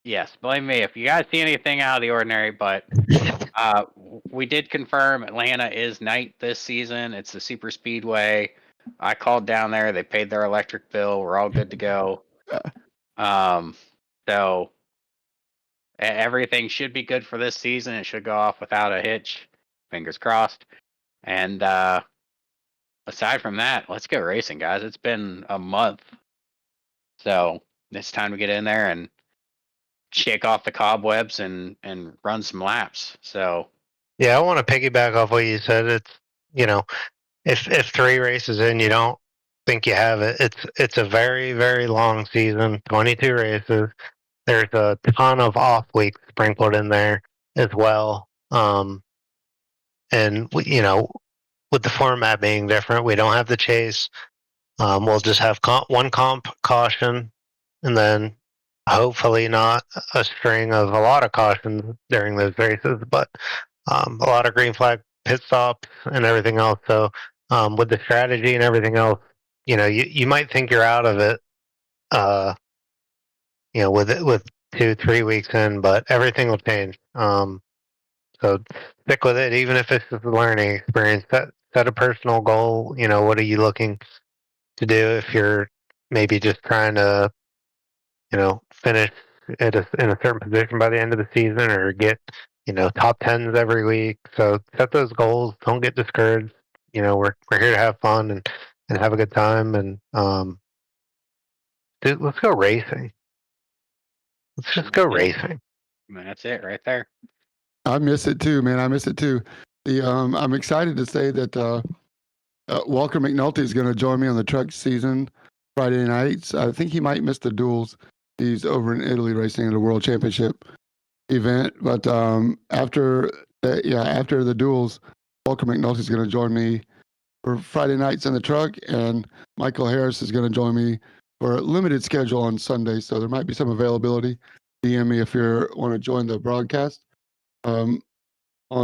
S1: Yes, blame me if you guys see anything out of the ordinary. But we did confirm Atlanta is night this season. It's the super speedway. I called down there. They paid their electric bill. We're all good to go. So everything should be good for this season. It should go off without a hitch. Fingers crossed. And aside from that, let's go racing, guys. It's been a month. So it's time to get in there and shake off the cobwebs and run some laps. So
S2: Yeah, I want to piggyback off what you said. It's if 3 races in you don't think you have it, it's a very, very long season, 22 races. there's a ton of off weeks sprinkled in there as well. And with the format being different, we don't have the chase. We'll just have one comp caution, and then hopefully not a string of a lot of cautions during those races, but a lot of green flag pit stops and everything else. So with the strategy and everything else, you might think you're out of it, with 2-3 weeks in, but everything will change. So stick with it, even if it's just a learning experience. Set a personal goal. What are you looking to do if you're maybe just trying to, finish in a certain position by the end of the season or get, top tens every week. So set those goals. Don't get discouraged. We're here to have fun and have a good time. And dude, let's go racing. Let's just go racing.
S1: That's it right there.
S3: I miss it too, man. I miss it too. I'm excited to say that Walker McNulty is going to join me on the truck season Friday nights. I think he might miss the duels. He's over in Italy racing at a world championship event. But after the duels, Walker McNulty is going to join me for Friday nights in the truck, and Michael Harris is going to join me for a limited schedule on Sunday. So there might be some availability. DM me if you want to join the broadcast on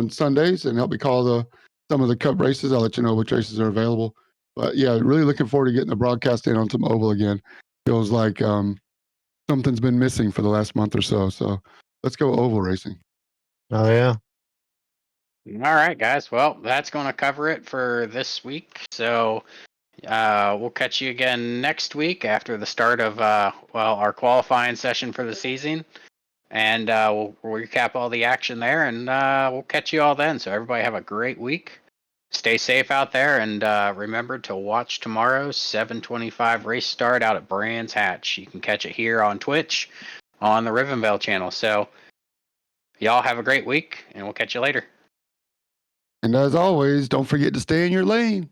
S3: Sundays and help me call some of the Cup races. I'll let you know which races are available. But yeah, really looking forward to getting the broadcast in on some oval again. Feels like something's been missing for the last month or so. So let's go oval racing.
S2: Oh yeah.
S1: All right, guys. Well, that's going to cover it for this week. So we'll catch you again next week after the start of our qualifying session for the season, and we'll recap all the action there, and we'll catch you all then. So everybody have a great week. Stay safe out there, and remember to watch tomorrow's 7:25 race start out at Brands Hatch. You can catch it here on Twitch on the Rivenvale channel. So y'all have a great week, and we'll catch you later.
S3: And as always, don't forget to stay in your lane.